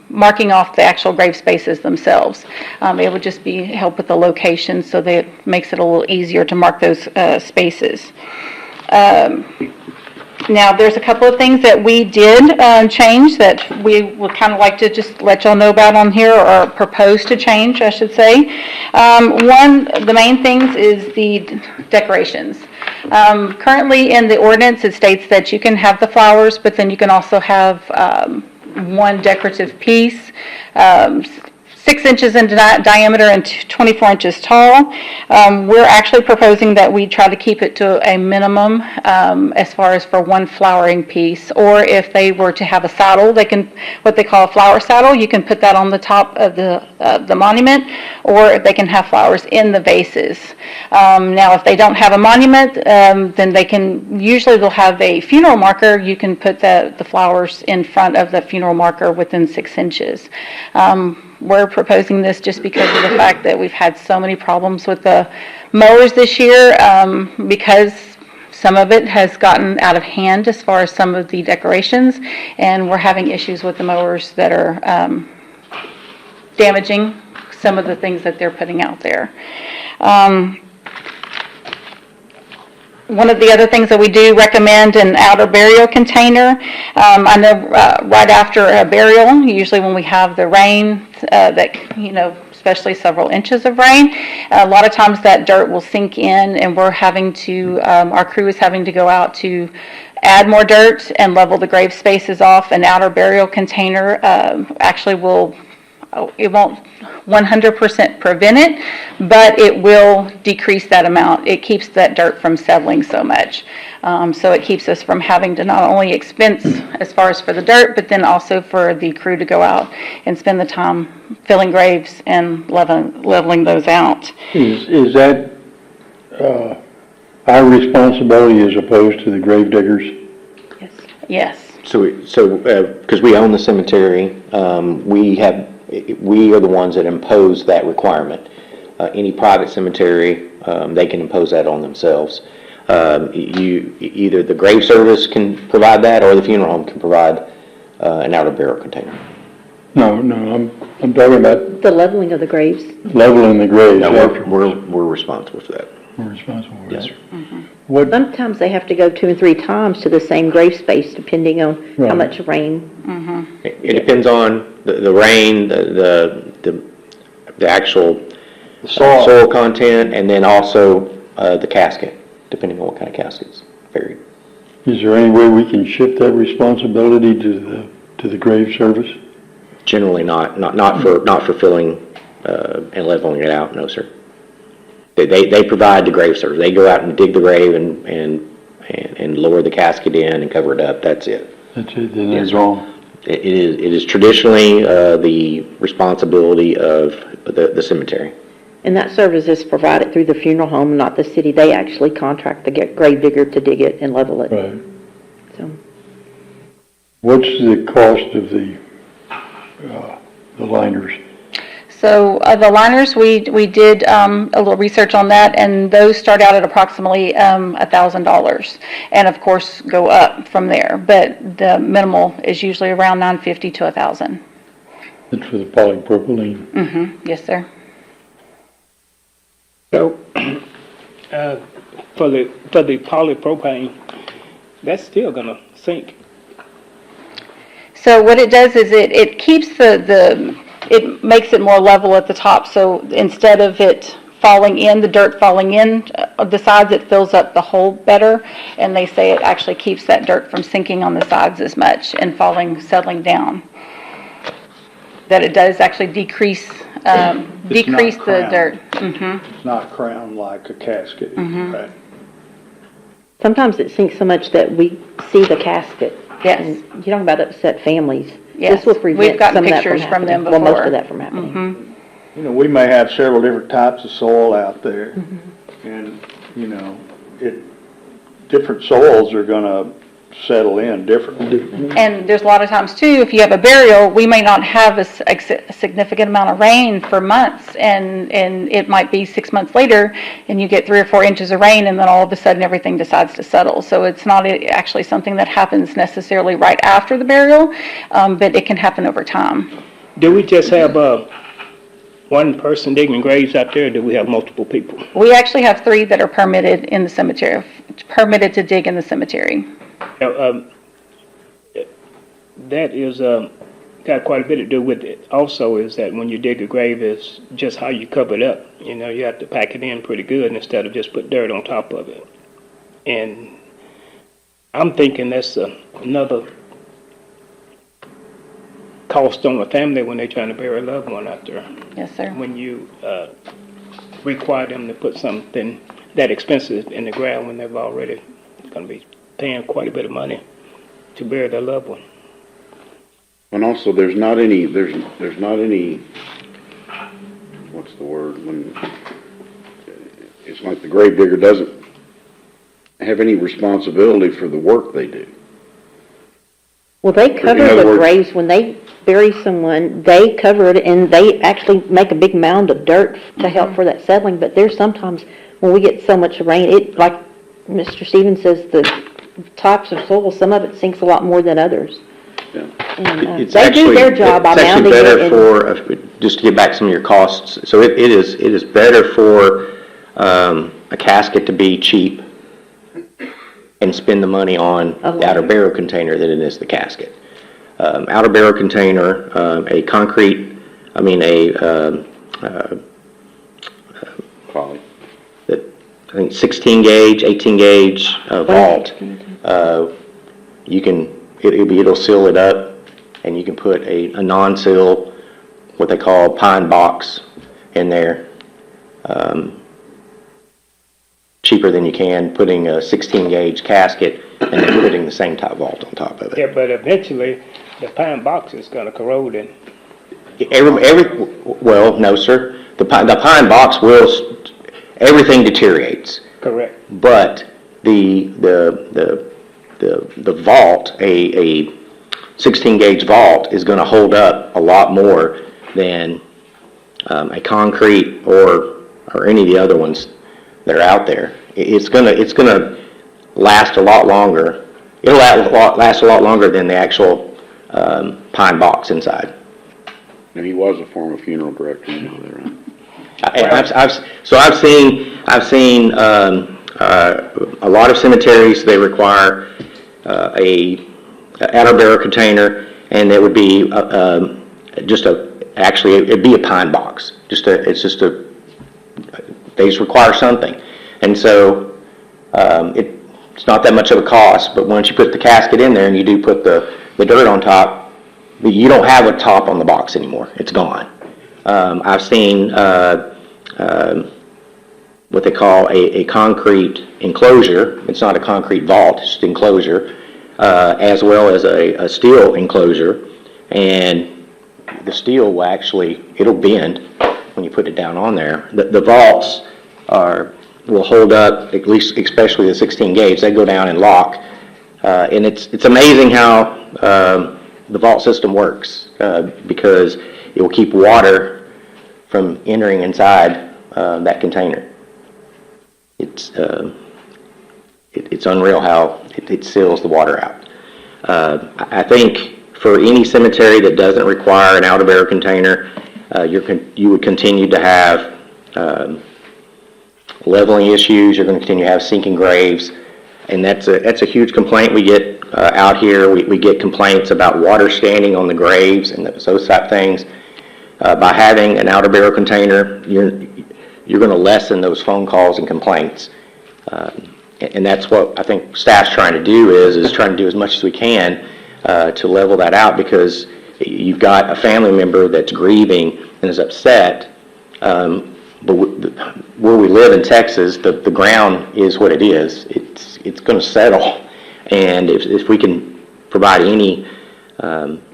marking off the actual grave spaces themselves. It would just be help with the location, so that it makes it a little easier to mark those spaces. Now, there's a couple of things that we did change that we would kind of like to just let y'all know about on here, or propose to change, I should say. One, the main things is the decorations. Currently in the ordinance, it states that you can have the flowers, but then you can also have one decorative piece, 6 inches in diameter and 24 inches tall. We're actually proposing that we try to keep it to a minimum as far as for one flowering piece, or if they were to have a saddle, they can, what they call a flower saddle, you can put that on the top of the monument, or they can have flowers in the vases. Now, if they don't have a monument, then they can, usually they'll have a funeral marker, you can put the flowers in front of the funeral marker within 6 inches. We're proposing this just because of the fact that we've had so many problems with the mowers this year, because some of it has gotten out of hand as far as some of the decorations, and we're having issues with the mowers that are damaging some of the things that they're putting out there. One of the other things that we do recommend, an outer burial container. I know right after a burial, usually when we have the rain, especially several inches of rain, a lot of times that dirt will sink in, and we're having to, our crew is having to go out to add more dirt and level the grave spaces off. An outer burial container actually will, it won't 100% prevent it, but it will decrease that amount. It keeps that dirt from settling so much. So it keeps us from having to not only expense as far as for the dirt, but then also for the crew to go out and spend the time filling graves and leveling those out. Is that, our responsibility as opposed to the grave diggers? Yes. So, because we own the cemetery, we are the ones that impose that requirement. Any private cemetery, they can impose that on themselves. Either the grave service can provide that, or the funeral home can provide an outer burial container. No, I'm talking about The leveling of the graves. leveling the graves. No, after we're responsible for that. we're responsible for Yes, that. sir. What, Sometimes they have to go 2 and 3 times to the same grave space, depending on how Right. much rain. It depends on the rain, the actual soil content, and then also the casket, depending on what kind of casket's buried. is there any way we can shift that responsibility to the grave service? Generally not for filling and leveling it out, no, sir. They provide the grave service. They go out and dig the grave and lower the casket in and cover it up. That's it. That's it, then Yes, it's all. It is traditionally the responsibility of the cemetery. And that service is provided through the funeral home, not the city. They actually contract the grave digger to dig it and level it. Right. So, What's the cost of the liners? So the liners, we did a little research on that, and those start out at approximately $1,000, and of course go up from there. But the minimal is usually around $950 to $1,000. That's for the polypropylene. Yes, sir. So, for the polypropane, that's still gonna sink. So what it does is it keeps it makes it more level at the top. So instead of it falling in, the dirt falling in the sides, it fills up the hole better. And they say it actually keeps that dirt from sinking on the sides as much and settling down. That it does actually decrease the dirt. It's not crowned like a casket. Right. sometimes it sinks so much that we see the casket. Yes. And you're talking about upset families. Yes. This will prevent We've gotten some of that from pictures from them happening. Well, most before. of that from happening. You know, we may have several different types of soil out there. And, you know, different soils are gonna settle in differently. And there's a lot of times too, if you have a burial, we may not have a significant amount of rain for months, and it might be 6 months later, and you get 3 or 4 inches of rain, and then all of a sudden everything decides to settle. So it's not actually something that happens necessarily right after the burial, but it can happen over time. Do we just have, one person digging graves out there, or do we have multiple people? We actually have 3 that are permitted in the cemetery, permitted to dig in the cemetery. That is, got quite a bit to do with it. Also is that when you dig a grave, it's just how you cover it up. You know, you have to pack it in pretty good instead of just put dirt on top of it. And I'm thinking that's another cost on the family when they're trying to bury a loved one out there. Yes, sir. When you require them to put something that expensive in the ground when they've already going to be paying quite a bit of money to bury their loved one. And also, there's not any, what's the word, when, it's like the grave digger doesn't have any responsibility for the work they do. Well, they cover other the words- graves, when they bury someone, they cover it, and they actually make a big mound of dirt to help for that settling, but there's sometimes, when we get so much rain, it, like Mr. Stevens says, the types of soil, some of it sinks a lot more than others. Yeah. And It's they do actually- their job by It's actually mounding it. better and- for, just to get back some of your costs, so it is better for a casket to be cheap and spend the money on the outer burial container than it is the casket. Outer burial container, a concrete, Probably. I think 16 gauge, 18 gauge vault, it'll seal it up, and you can put a non-seal, what they call pine box in there, cheaper than you can putting a 16 gauge casket and then putting the same type vault on top of it. Yeah, but eventually, the pine box is going to corrode and Well, no, sir. The pine box everything deteriorates. correct. But the vault, a 16 gauge vault is gonna hold up a lot more than, a concrete or any of the other ones that are out there. It's gonna last a lot longer. It'll last a lot longer than the actual, pine box inside. Now, he was a former funeral director, you know that, right? I've seen a lot of cemeteries, they require a outer burial container, and it would be it'd be a pine box. They just require something, and so it's not that much of a cost. But once you put the casket in there and you do put the dirt on top, you don't have a top on the box anymore. It's gone. I've seen what they call a concrete enclosure. It's not a concrete vault, it's just enclosure, as well as a steel enclosure. And the steel it'll bend when you put it down on there. The vaults will hold up, at least especially the 16 gauge, they go down and lock. And it's amazing how the vault system works, because it will keep water from entering inside that container. It's unreal how it seals the water out. I think for any cemetery that doesn't require an outer burial container, you would continue to have leveling issues. You're going to continue to have sinking graves, and that's a huge complaint we get out here. We get complaints about water standing on the graves and those type things. By having an outer burial container, you're going to lessen those phone calls and complaints. And that's what I think staff's trying to do is trying to do as much as we can to level that out, because you've got a family member that's grieving and is upset. But where we live in Texas, the ground is what it is. It's going to settle. And if we can provide any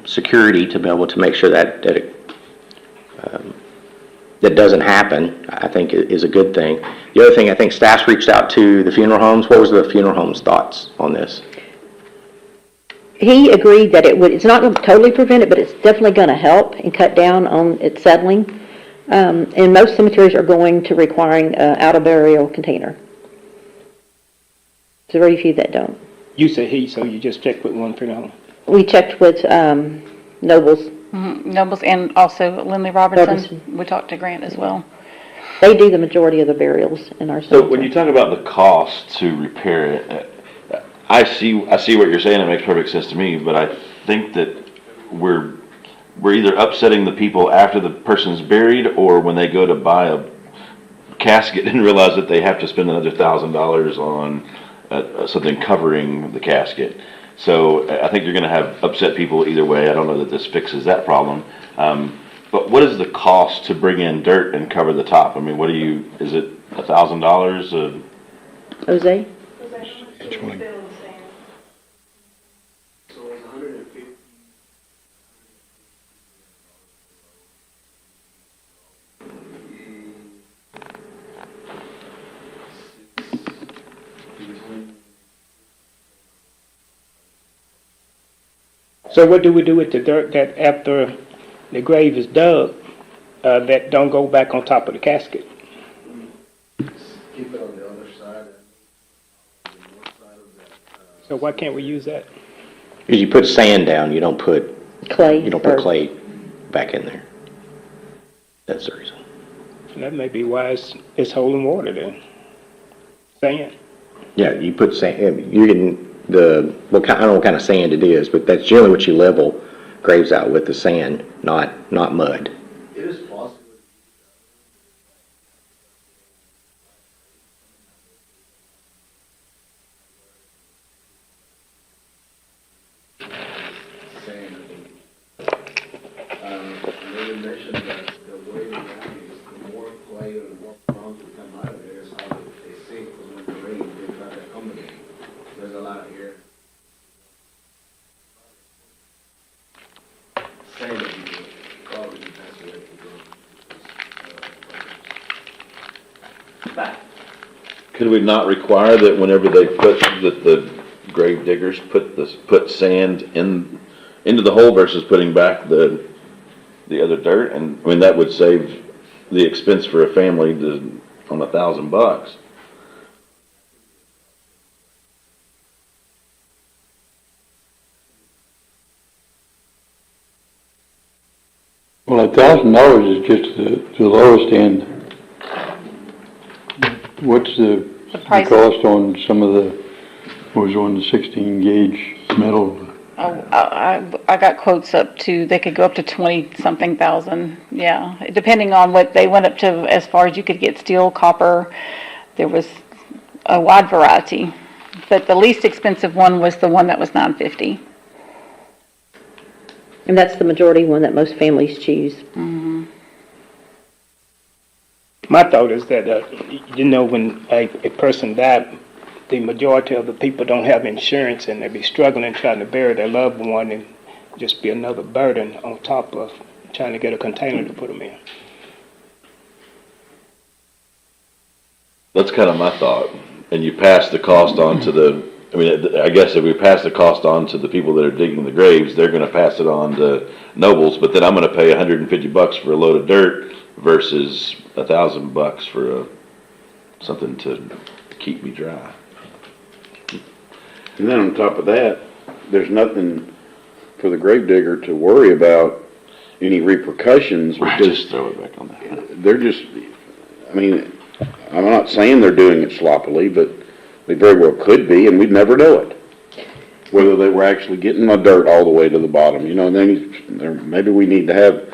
security to be able to make sure that that doesn't happen, I think is a good thing. The other thing, I think staff's reached out to the funeral homes. What was the funeral homes' thoughts on this? He agreed that it's not going to totally prevent it, but it's definitely going to help and cut down on it settling. And most cemeteries are going to requiring out of burial container. There's very few that don't. You said he, so you just checked with one funeral home. We checked with Nobles. Nobles and also Lindley Robertson. Robertson. We talked to Grant as well. They do the majority of the burials in our cemetery. So when you talk about the cost to repair it, I see what you're saying, it makes perfect sense to me, but I think that we're either upsetting the people after the person's buried, or when they go to buy a casket and realize that they have to spend another $1,000 on something covering the casket. So I think you're gonna have upset people either way. I don't know that this fixes that problem. But what is the cost to bring in dirt and cover the top? I mean, is it $1,000? Jose? So what do we do with the dirt that after the grave is dug, that don't go back on top of the casket? Keep it on the other side, on the north side of that. So why can't we use that? Because you put sand down, you don't put Clay. clay back in there. That's the reason. And that may be why it's holding water then. Sand. Yeah, you put sand, you can, I don't know what kind of sand it is, but that's generally what you level graves out with, the sand, not mud. It is possible. They mentioned that the way around is the more clay or the more bones that come out of there is how they sink, because when it rains, they try to accommodate. There's a lot of air. Same as you do, probably the best way to go. Could we not require that whenever they that the grave diggers put sand into the hole versus putting back the other dirt? And I mean, that would save the expense for a family on $1,000. Well, $1,000 is just the lowest end. What's the price? cost on some of was on the 16 gauge metal? Oh, I got quotes they could go up to 20-something thousand, yeah, depending on what they went up to, as far as you could get steel, copper, there was a wide variety. But the least expensive one was the one that was $950. And that's the majority one that most families choose. Mm-hmm. My thought is that, when a person died, the majority of the people don't have insurance and they be struggling trying to bury their loved one, and just be another burden on top of trying to get a container to put them in. That's kind of my thought. And you pass the cost on to I guess if we pass the cost on to the people that are digging the graves, they're going to pass it on to Nobles, but then I'm going to pay $150 for a load of dirt versus $1,000 for something to keep me dry. And then on top of that, there's nothing for the grave digger to worry about any repercussions. Just throw it back on that. They're just, I'm not saying they're doing it sloppily, but they very well could be, and we'd never know it. Whether they were actually getting the dirt all the way to the bottom, then maybe we need to have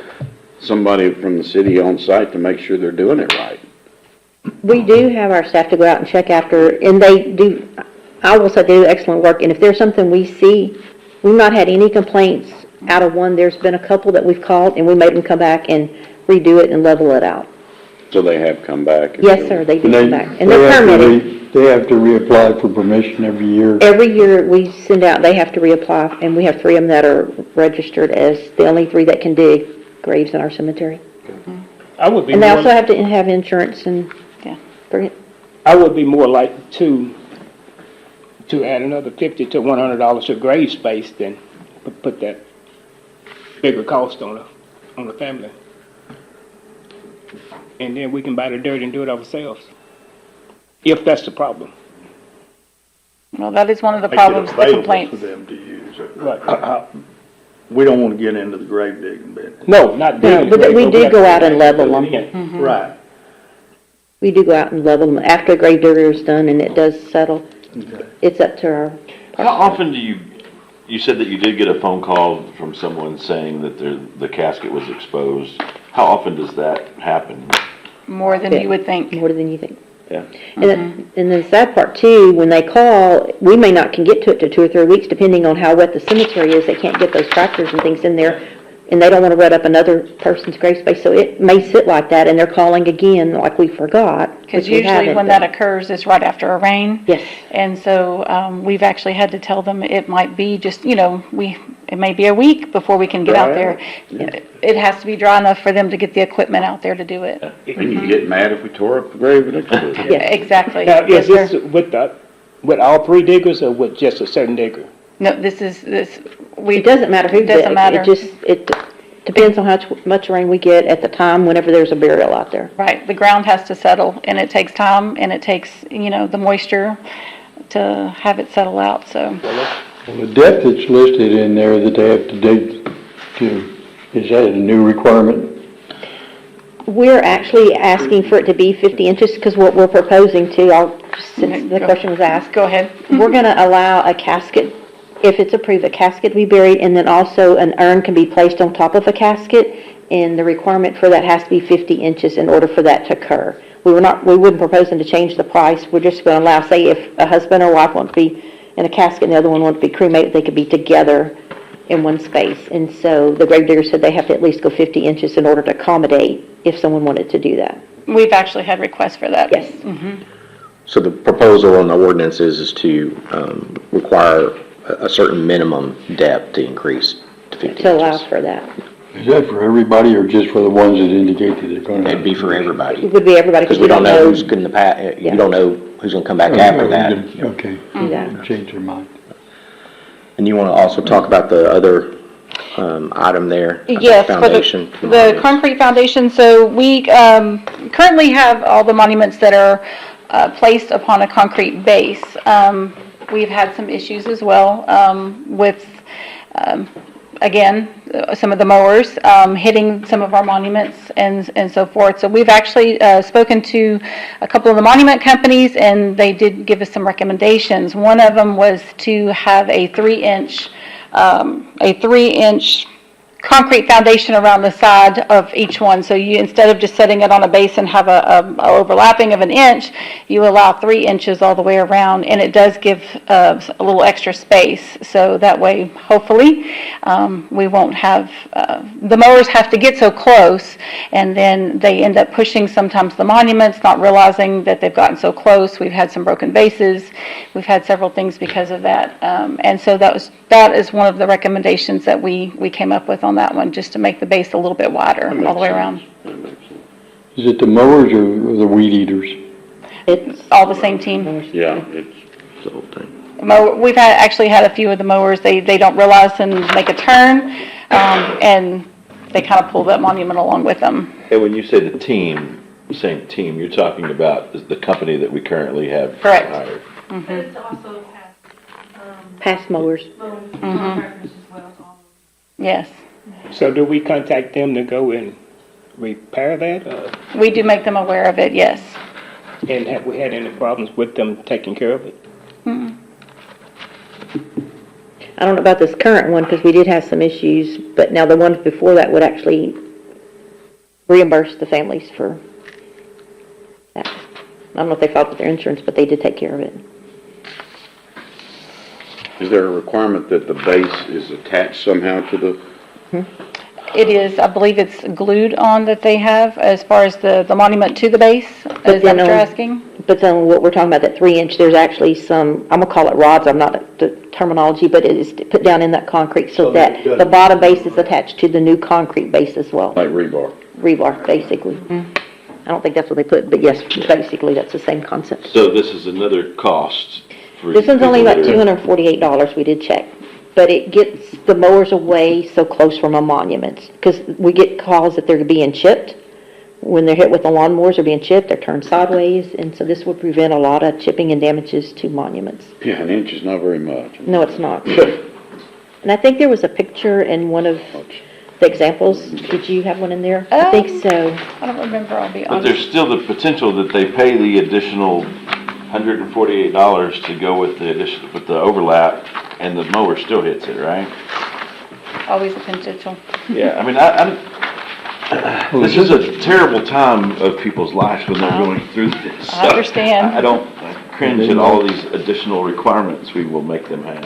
somebody from the city on site to make sure they're doing it right. We do have our staff to go out and check after, and they do, I will say they do excellent work. And if there's something we see, we've not had any complaints out of one. There's been a couple that we've called, and we made them come back and redo it and level it out. So they have come back? Yes, sir, they do come back. And they're permitted. They have to reapply for permission every year. Every year we send out, they have to reapply, and we have 3 of them that are registered as the only 3 that can dig graves in our cemetery. I would be And they also more, have to have insurance and Yeah. bring it. I would be more like to add another $50 to $100 to grave space than put that bigger cost on the family. And then we can buy the dirt and do it ourselves, if that's the problem. Well, that is one of the Make it problems, the available complaints. For them to use. Right. We don't want to get into the grave digging business. No, not No, digging. but grave, we do have go to out and level fill it them. in. Right. We do go out and level them after a grave digger is done and it does settle. Okay. It's up to our, How often do you said that you did get a phone call from someone saying that the casket was exposed. How often does that happen? More than you would think. more than you think. Yeah. And the sad part too, when they call, we may not can get to it to 2 or 3 weeks, depending on how wet the cemetery is. They can't get those tractors and things in there, and they don't want to rut up another person's grave space. So it may sit like that, and they're calling again like we forgot. Because which we usually haven't, when but- that occurs is right after a rain. Yes. And so, we've actually had to tell them it might be just, it may be a week before we can get out there. It has to be dry enough for them to get the equipment out there to do it. And you get mad if we tore up the grave next to it. Yes. Exactly. Now, Yes, is sir. this with all 3 diggers or with just a certain digger? No, this, we. It doesn't matter who It doesn't digs. matter. It depends on how much rain we get at the time, whenever there's a burial out there. Right, the ground has to settle, and it takes time, and it takes, the moisture to have it settle out, so. Well, the depth that's listed in there that they have to dig to, is that a new requirement? We're actually asking for it to be 50 inches, because what we're proposing to, since the question was asked, Go ahead. we're gonna allow a casket, if it's approved, a casket to be buried, and then also an urn can be placed on top of a casket, and the requirement for that has to be 50 inches in order for that to occur. We wouldn't propose them to change the price, we're just gonna allow, say if a husband or wife want to be in a casket and the other one wants to be cremated, they could be together in one space. And so the gravedigger said they have to at least go 50 inches in order to accommodate if someone wanted to do that. We've actually had requests for that. Yes. So the proposal on the ordinance is to require a certain minimum depth to increase to 50 To allow inches. for that. Is that for everybody or just for the ones that indicate that they're gonna? It'd be for everybody, It would be everybody, because we don't know who's going to, Yeah. you don't know who's going to come back after that. Okay, Exactly. change their mind. And you want to also talk about the other item there? Yes, for Foundation. the concrete foundation, so we currently have all the monuments that are placed upon a concrete base. We've had some issues as well with, again, some of the mowers hitting some of our monuments and so forth. So we've actually spoken to a couple of the monument companies, and they did give us some recommendations. One of them was to have a 3-inch concrete foundation around the side of each one. So you, instead of just setting it on a base and have a overlapping of 1 inch, you allow 3 inches all the way around, and it does give a little extra space. So that way, hopefully, we won't have, the mowers have to get so close, and then they end up pushing sometimes the monuments, not realizing that they've gotten so close. We've had some broken bases. We've had several things because of that. And so that is one of the recommendations that we came up with on that one, just to make the base a little bit wider all the way around. Is it the mowers or the weed eaters? It's All the same team. Yeah, it's the whole thing. We've actually had a few of the mowers, they don't realize and make a turn, and they kind of pull that monument along with them. And when you say the team, same team, you're talking about the company that we currently have Correct. hired. past mowers. Yes. So do we contact them to go and repair that? We do make them aware of it, yes. And have we had any problems with them taking care of it? I don't know about this current one, because we did have some issues, but now the ones before that would actually reimburse the families for that. I don't know if they filed with their insurance, but they did take care of it. Is there a requirement that the base is attached somehow to the, It is, I believe it's glued on that they have, as far as the monument to the base. Is that what then you're on- asking? But then what we're talking about, that 3-inch, there's actually some, I'm gonna call it rods, I'm not the terminology, but it is put down in that concrete so So that that the bottom base is attached to the new concrete base as well. like rebar? rebar, basically. I don't think that's what they put, but yes, basically, that's the same concept. So this is another cost for. This one's only people about that are- $248, we did check. But it gets the mowers away so close from a monument, because we get calls that they're being chipped. When they're hit with the lawnmowers, they're being chipped, they're turned sideways, and so this would prevent a lot of chipping and damages to monuments. Yeah, an inch is not very much. No, it's not. And I think there was a picture in one of the examples. Did you have one in there? I think so. I don't remember, I'll be But honest. there's still the potential that they pay the additional $148 to go with the addition, with the overlap, and the mower still hits it, right? Always a potential. Yeah, I mean, this is a terrible time of people's lives when they're going through this. I understand. I don't cringe at all of these additional requirements we will make them have.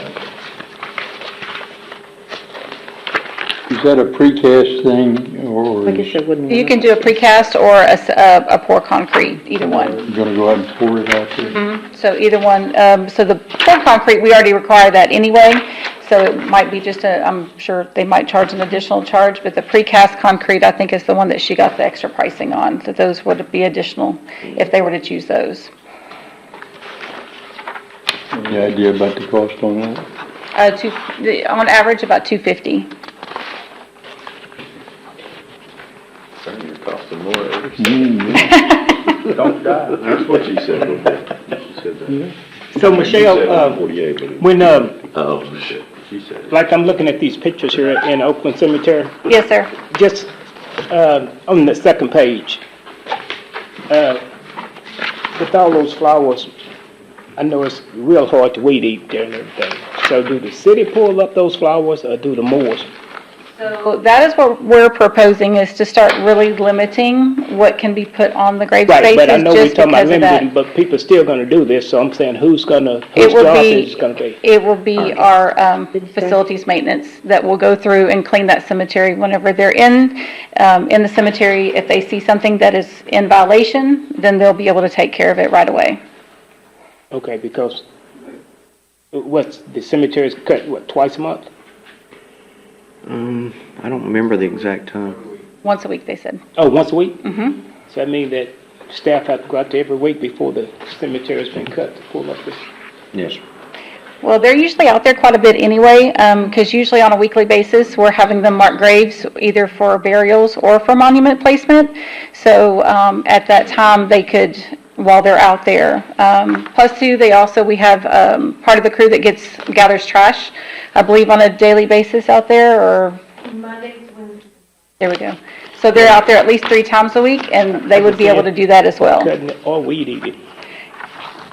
Is that a precast thing, or I guess it wouldn't. You can do a precast or a pour concrete, either one. you gonna go out and pour it out there? So either one, so the pour concrete, we already require that anyway, so it might be just I'm sure they might charge an additional charge, but the precast concrete, I think, is the one that she got the extra pricing on, so those would be additional if they were to choose those. Any idea about the cost on that? On average, about $250. You're costing more. Don't die. That's what she said. She said that. So Michelle, 48, but when, Oh, shit. she said it. like I'm looking at these pictures here in Oakland Cemetery, Yes, sir. just, on the second page, with all those flowers, I know it's real hard to weed eat there and everything. So do the city pull up those flowers or do the mowers? So that is what we're proposing, is to start really limiting what can be put on the grave Right, spaces, but I know we're just talking about because of limiting, that. but people still gonna do this, so I'm saying whose It job will is it gonna be? It will be our facilities maintenance that will go through and clean that cemetery whenever they're in the cemetery. If they see something that is in violation, then they'll be able to take care of it right away. Okay, because what's, the cemetery's cut, what, twice a month? I don't remember the exact time. Once a week, they said. Oh, once a week? Mm-hmm. So that means that staff have to go out there every week before the cemetery's been cut to pull up this? Yes. Well, they're usually out there quite a bit anyway, because usually on a weekly basis, we're having them mark graves either for burials or for monument placement. So at that time, they could, while they're out there. Plus two, we have part of the crew that gathers trash, I believe on a daily basis out there, or? Mondays, Wednesdays. There we go. So they're out there at least 3 times a week, and they would be able to do that as well. Cutting it or weed eating?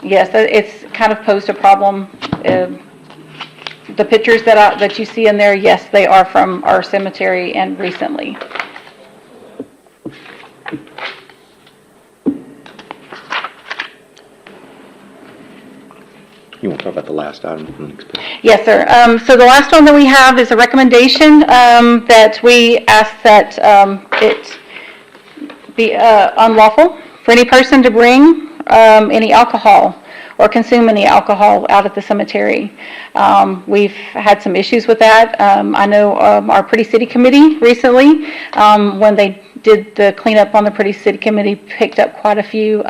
Yes, it's kind of posed a problem. The pictures that you see in there, yes, they are from our cemetery and recently. You want to talk about the last item from the next page? Yes, sir. So the last one that we have is a recommendation that we ask that it be unlawful for any person to bring any alcohol or consume any alcohol out at the cemetery. We've had some issues with that. I know our Pretty City Committee recently, when they did the cleanup on the Pretty City Committee, picked up quite a few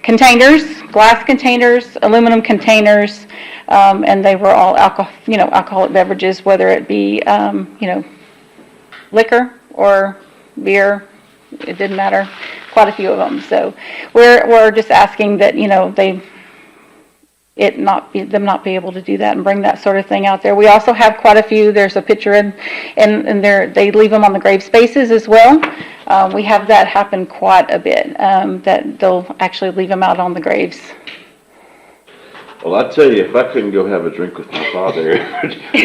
containers, glass containers, aluminum containers, and they were all alcoholic beverages, whether it be, liquor or beer, it didn't matter, quite a few of them. So we're just asking that, them not be able to do that and bring that sort of thing out there. We also have quite a few, there's a picture in there, they leave them on the grave spaces as well. We have that happen quite a bit, that they'll actually leave them out on the graves. Well, I tell you, if I couldn't go have a drink with my father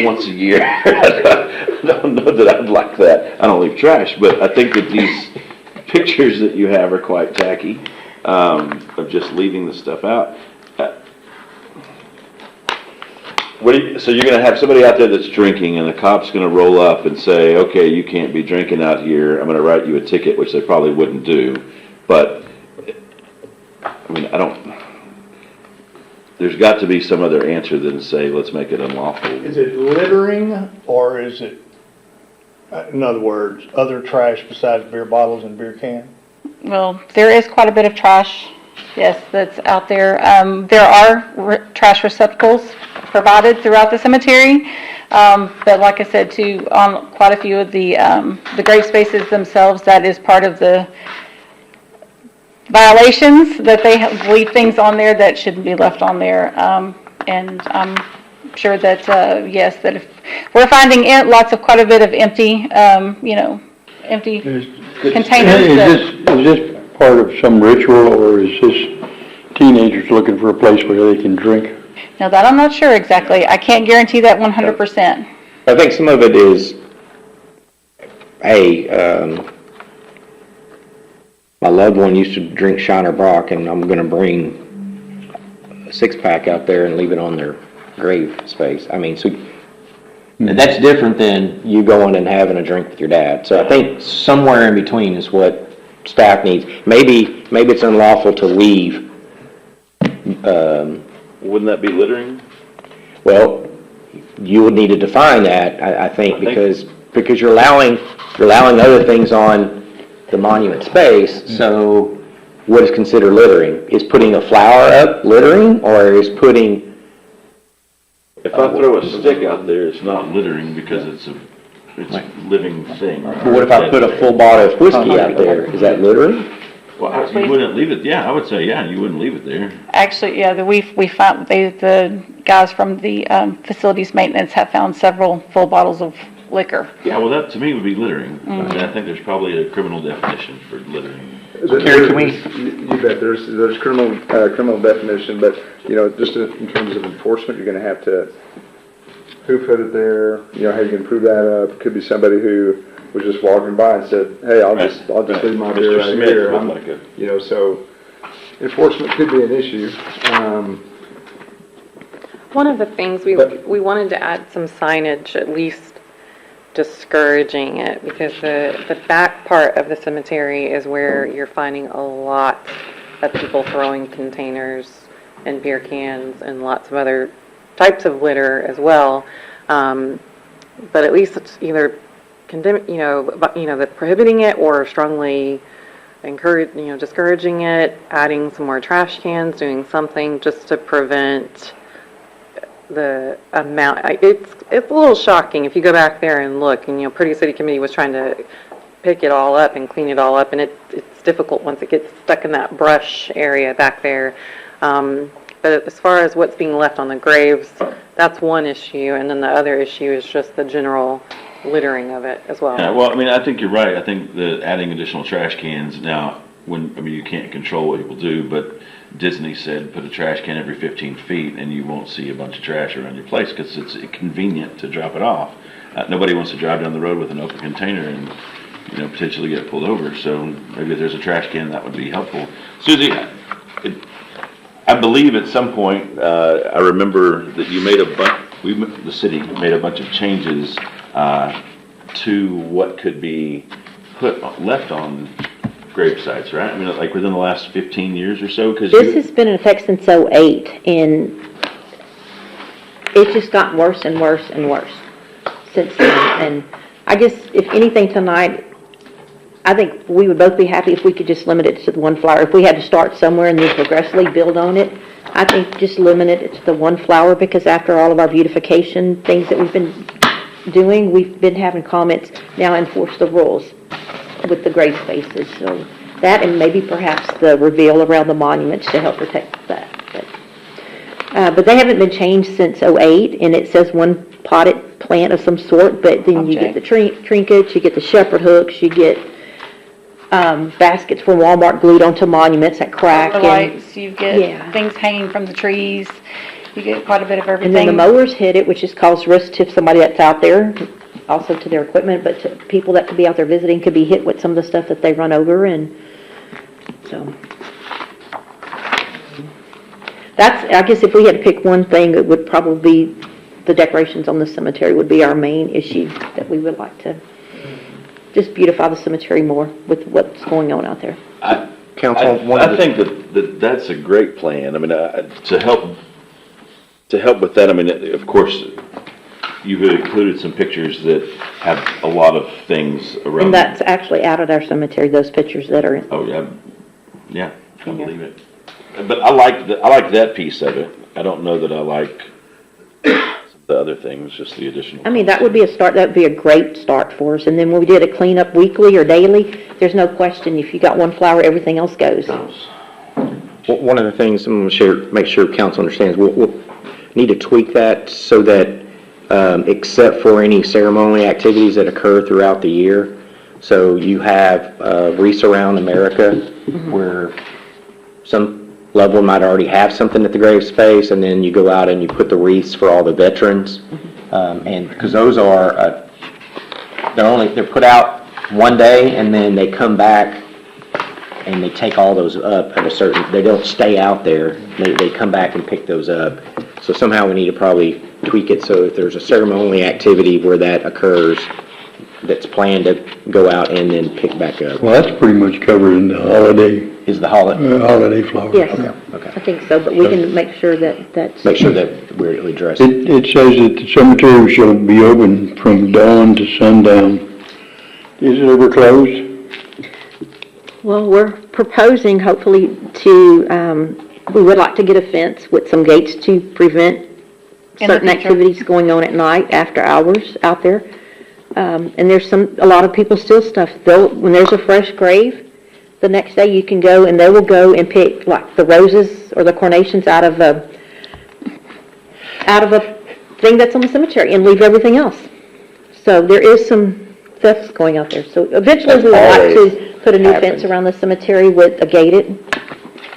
once a year, I don't know that I'd like that. I don't leave trash, but I think that these pictures that you have are quite tacky, of just leaving the stuff out. So you're gonna have somebody out there that's drinking, and the cop's gonna roll up and say, okay, you can't be drinking out here, I'm gonna write you a ticket, which they probably wouldn't do, but, I mean, there's got to be some other answer than say, let's make it unlawful. Is it littering, or is it, In other words, other trash besides beer bottles and beer cans? Well, there is quite a bit of trash, yes, that's out there. There are trash receptacles provided throughout the cemetery. But like I said, too, on quite a few of the grave spaces themselves, that is part of the violations, that they leave things on there that shouldn't be left on there. And I'm sure that, yes, that if we're finding quite a bit of empty, empty containers. Is this part of some ritual, or is this teenagers looking for a place where they can drink? Now that I'm not sure exactly. I can't guarantee that 100%. I think some of it is, hey, my loved one used to drink Shiner Brock, and I'm gonna bring a 6-pack out there and leave it on their grave space. I mean, so that's different than you going and having a drink with your dad. So I think somewhere in between is what staff needs. Maybe it's unlawful to leave. Wouldn't that be littering? Well, you would need to define that, I think, because you're allowing other things on the monument space. So what is considered littering? Is putting a flower up littering, or is putting? If I throw a stick out there, it's not littering because it's a living thing. But what if I put a full bottle of whiskey out there? Is that littering? Well, you wouldn't leave it, yeah, I would say, yeah, you wouldn't leave it there. Actually, yeah, the guys from the facilities maintenance have found several full bottles of liquor. Yeah, well, that to me would be littering. I mean, I think there's probably a criminal definition for littering. Carrie, can we? You bet, there's criminal definition, but, just in terms of enforcement, you're gonna have to, who put it there, how you can prove that up. Could be somebody who was just walking by and said, hey, I'll just leave my beer right here. So enforcement could be an issue. One of the things we wanted to add some signage, at least discouraging it, because the back part of the cemetery is where you're finding a lot of people throwing containers and beer cans and lots of other types of litter as well. But at least it's either prohibiting it or strongly discouraging it, adding some more trash cans, doing something just to prevent the amount. It's a little shocking if you go back there and look, and Pretty City Committee was trying to pick it all up and clean it all up, and it's difficult once it gets stuck in that brush area back there. But as far as what's being left on the graves, that's one issue, and then the other issue is just the general littering of it as well. Yeah, well, I mean, I think you're right. I think that adding additional trash cans now, you can't control what people do, but Disney said put a trash can every 15 feet and you won't see a bunch of trash around your place because it's convenient to drop it off. Nobody wants to drive down the road with an open container and potentially get pulled over. So maybe if there's a trash can, that would be helpful. Susie, I believe at some point I remember that you made the city made a bunch of changes to what could be left on grave sites, right? I mean, like within the last 15 years or so? This has been in effect since '08, and it's just gotten worse and worse and worse since then. And I guess, if anything tonight, I think we would both be happy if we could just limit it to the one flower. If we had to start somewhere and then progressively build on it, I think just limit it to the one flower, because after all of our beautification things that we've been doing, we've been having comments, now enforce the rules with the grave spaces. So that, and maybe perhaps the reveal around the monuments to help protect that. But they haven't been changed since '08, and it says one potted plant of some sort, but then you get the trinkets, you get the shepherd hooks, you get baskets from Walmart glued onto monuments that crack. Lights, you get things hanging from the trees, you get quite a bit of everything. And then the mowers hit it, which has caused risk to somebody that's out there, also to their equipment, but to people that could be out there visiting could be hit with some of the stuff that they run over. And so that's, I guess if we had to pick one thing, it would probably be the decorations on the cemetery would be our main issue, that we would like to just beautify the cemetery more with what's going on out there. I think that's a great plan. I mean, to help with that, I mean, of course, you had included some pictures that have a lot of things around. And that's actually out at our cemetery, those pictures that are in. Oh, yeah, yeah, I believe it. But I like that piece of it. I don't know that I like the other things, just the additional. I mean, that would be a start, that would be a great start for us. And then when we did a cleanup weekly or daily, there's no question, if you got one flower, everything else goes. One of the things I'm going to share, make sure council understands, we'll need to tweak that so that, except for any ceremonial activities that occur throughout the year, so you have Wreaths Around America, where some loved one might already have something at the grave space, and then you go out and you put the wreaths for all the veterans. And because those are, they're put out one day, and then they come back and they take all those up at a certain, they don't stay out there. They come back and pick those up. So somehow we need to probably tweak it so if there's a ceremonial activity where that occurs, that's planned to go out and then pick back up. Well, that's pretty much covered in the holiday, Is the holiday? holiday flowers. Yes, Okay. I think so, but we can make sure that that's. Make sure that we're addressing. It says that the cemetery shall be open from dawn to sundown. Is it ever closed? Well, we're proposing hopefully to, we would like to get a fence with some gates to prevent In the certain future. activities going on at night after hours out there. And there's a lot of people steal stuff. When there's a fresh grave, the next day you can go and they will go and pick like the roses or the carnations out of a thing that's on the cemetery and leave everything else. So there is some theft going out there. So eventually we would like to put a new fence around the cemetery with a gated.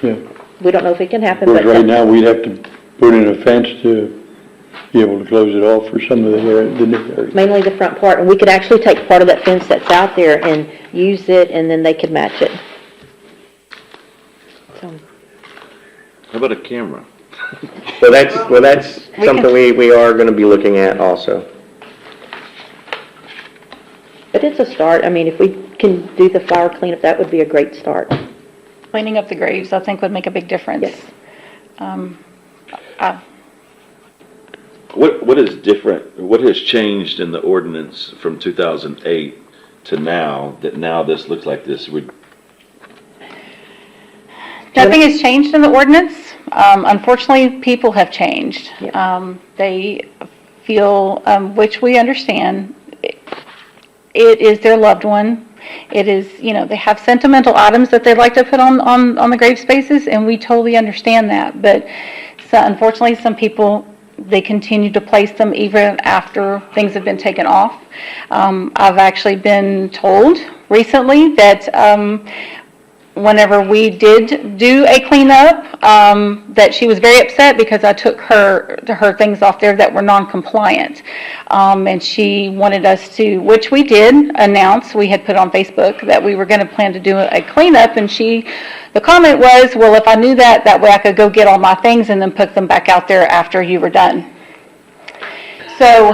Yeah. We don't know if it can happen, Because but right now, we'd have to put in a fence to be able to close it off for some of the new areas. mainly the front part. And we could actually take part of that fence that's out there and use it, and then they could match it. So, How about a camera? Well, that's something we are going to be looking at also. but it's a start. I mean, if we can do the flower cleanup, that would be a great start. Cleaning up the graves, I think, would make a big difference. Yes. What is different, what has changed in the ordinance from 2008 to now, that now this looks like this would? Nothing has changed in the ordinance. Unfortunately, people have changed. They feel, which we understand, it is their loved one. It is, they have sentimental items that they'd like to put on the grave spaces, and we totally understand that. But so unfortunately, some people, they continue to place them even after things have been taken off. I've actually been told recently that whenever we did do a cleanup, that she was very upset because I took her things off there that were non-compliant. And she wanted us to, which we did announce, we had put on Facebook that we were going to plan to do a cleanup, and the comment was, well, if I knew that way I could go get all my things and then put them back out there after you were done. So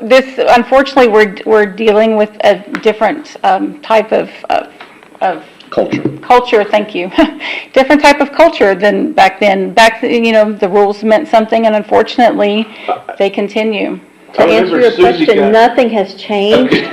this, unfortunately, we're dealing with a different type of culture, thank you. Different type of culture than back then. The rules meant something, and unfortunately, they continue. To answer your question, nothing has changed.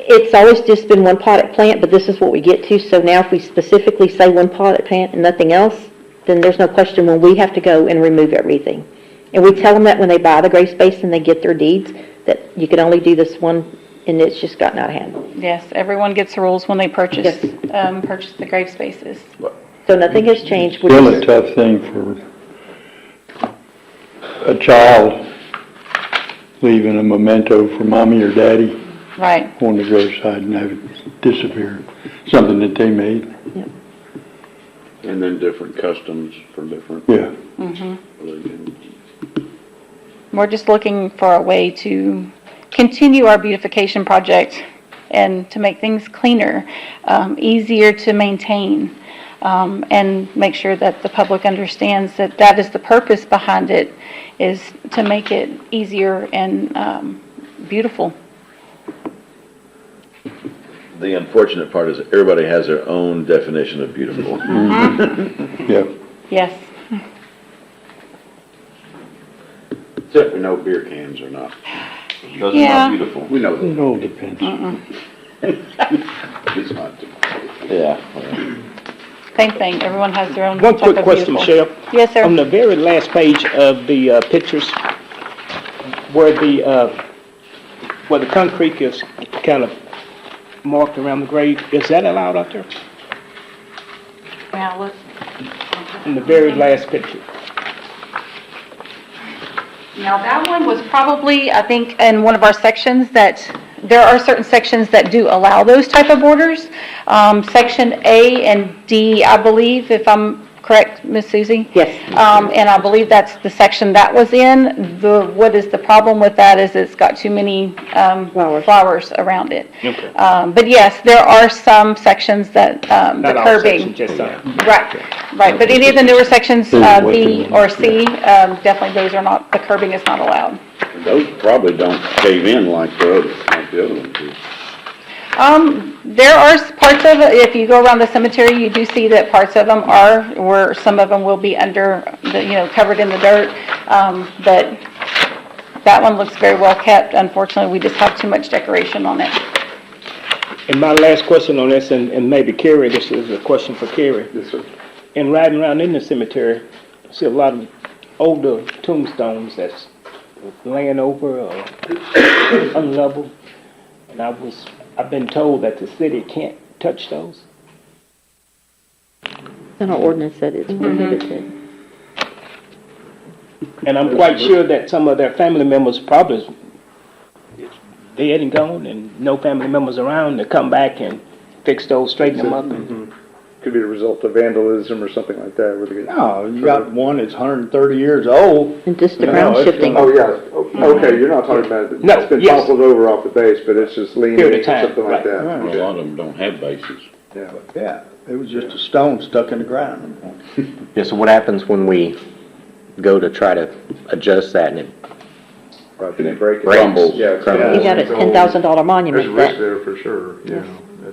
It's always just been one potted plant, but this is what we get to. So now if we specifically say one potted plant and nothing else, then there's no question when we have to go and remove everything. And we tell them that when they buy the grave space and they get their deeds, that you can only do this one, and it's just gotten out of hand. Yes, everyone gets the rules when they purchase the grave spaces. So nothing has changed. We're Still a just- tough thing for a child leaving a memento for mommy or daddy Right. on the graveside and have it disappear, something that they made. And then different customs for different Yeah. religions. We're just looking for a way to continue our beautification project and to make things cleaner, easier to maintain, and make sure that the public understands that that is the purpose behind it, is to make it easier and beautiful. The unfortunate part is that everybody has their own definition of beautiful. Yeah. Yes. Except we know beer cans are not. Those are Yeah. not beautiful. We know that. It all depends. It's not. Yeah. Same thing, everyone has their own One type quick of question, beautiful. Sheriff. Yes, sir. On the very last page of the pictures, where the concrete is kind of marked around the grave, is that allowed out there? Now, look. In the very last picture? Now, that one was probably, I think, in one of our sections that, there are certain sections that do allow those type of borders. Section A and D, I believe, if I'm correct, Miss Susie? Yes. And I believe that's the section that was in. What is the problem with that is it's got too many flowers around it. Okay. But yes, there are some sections that, the Not all curbing. sections, just some. Right, but any of the newer sections, B or C, definitely those are not, the curbing is not allowed. Those probably don't cave in like the other ones do. There are parts of it, if you go around the cemetery, you do see that parts of them are, where some of them will be under, covered in the dirt. But that one looks very well kept. Unfortunately, we just have too much decoration on it. And my last question on this, and maybe Carrie, this is a question for Carrie. Yes, sir. In riding around in the cemetery, I see a lot of older tombstones that's laying over or unlevel. And I've been told that the city can't touch those. In our ordinance that it's prohibited. And I'm quite sure that some of their family members probably is dead and gone and no family members around to come back and fix those, straighten them up. And Could be the result of vandalism or something like that, where they get. No, you got one that's 130 years old. And just the No, ground it's shifting. gonna- Oh, yeah, okay, you're not talking about it. No, It's been yes. toppled over off the base, but it's just leaning Period or of time, something like right. that. Right. A lot of them don't have bases. Yeah. Yeah, it was just a stone stuck in the ground. Yeah, so what happens when we go to try to adjust that and it Right, then they break it. Crumbles. Yeah, it's- Crumbles. You got a it's all- $10,000 There's a monument risk that, there for sure, you Yes. know.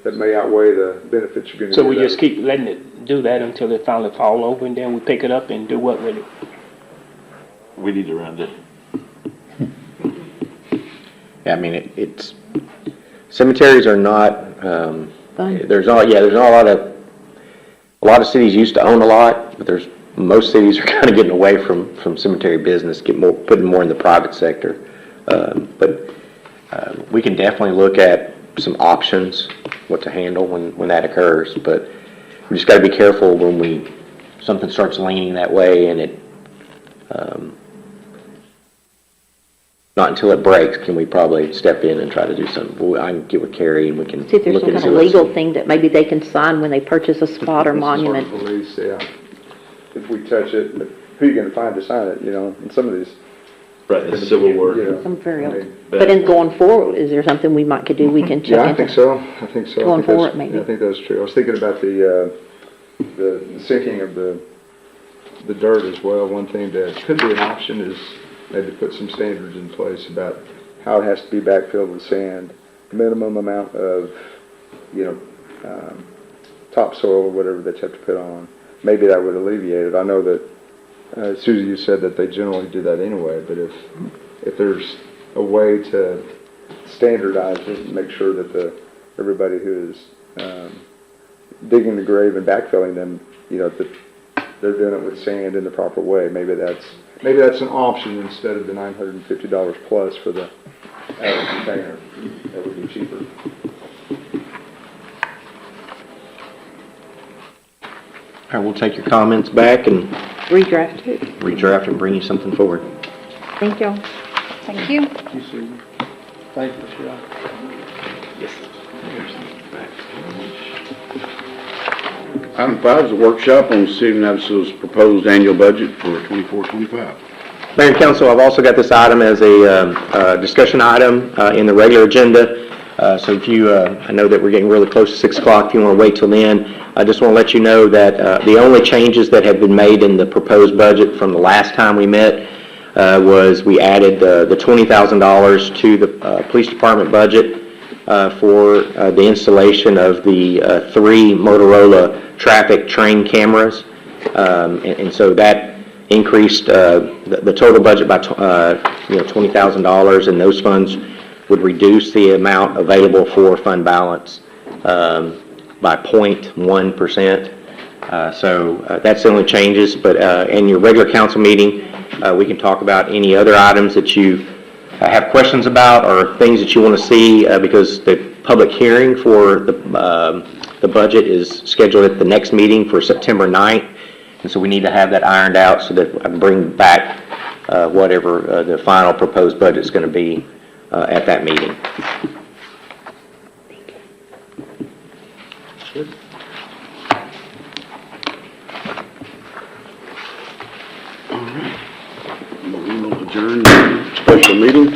That may outweigh the benefits you're gonna get. so we out just of it. keep letting it do that until it finally fall over and then we pick it up and do what with it? We need to round it. Yeah, I mean, it's, cemeteries are not, Fun. there's not a lot of cities used to own a lot, but most cities are kind of getting away from cemetery business, putting more in the private sector. But we can definitely look at some options, what to handle when that occurs, but we just gotta be careful when something starts leaning that way and it, not until it breaks can we probably step in and try to do something. Well, I can get with Carrie and we can see if there's look some into kind of what's- legal thing that maybe they can sign when they purchase a spot or This is sort of monument. Police, yeah. If we touch it, but who you gonna find to sign it, you know, in some of these. Right, the Civil War. You know, I'm very I old. mean, But in going forward, is there something we might could do, we can check Yeah, I into? think so, I think so. I Going think that's- forward, maybe. yeah, I think that's true. I was thinking about the sinking of the dirt as well. One thing that could be an option is maybe put some standards in place about how it has to be backfilled with sand, minimum amount of, topsoil or whatever that you have to put on. Maybe that would alleviate it. I know that, Susie, you said that they generally do that anyway, but if there's a way to standardize it and make sure that everybody who is digging the grave and backfilling them, that they're doing it with sand in the proper way. Maybe that's an option instead of the $950 plus for the container. That would be cheaper. All right, we'll take your comments back and Redraft it. redraft and bring you something forward. Thank y'all. Thank you. You see, thank you, Michelle. Item 5 is a workshop on the City of Navasille's proposed annual budget for 24-25. Mayor and Council, I've also got this item as a discussion item in the regular agenda. So if you, I know that we're getting really close to 6 o'clock, if you want to wait till then, I just want to let you know that the only changes that have been made in the proposed budget from the last time we met was we added the $20,000 to the police department budget for the installation of the 3 Motorola traffic train cameras. And so that increased the total budget by, $20,000, and those funds would reduce the amount available for fund balance by 0.1%. So that's the only changes, but in your regular council meeting, we can talk about any other items that you have questions about or things that you want to see, because the public hearing for the budget is scheduled at the next meeting for September 9th, and so we need to have that ironed out so that I can bring back whatever the final proposed budget is going to be at that meeting. We will adjourn the special meeting.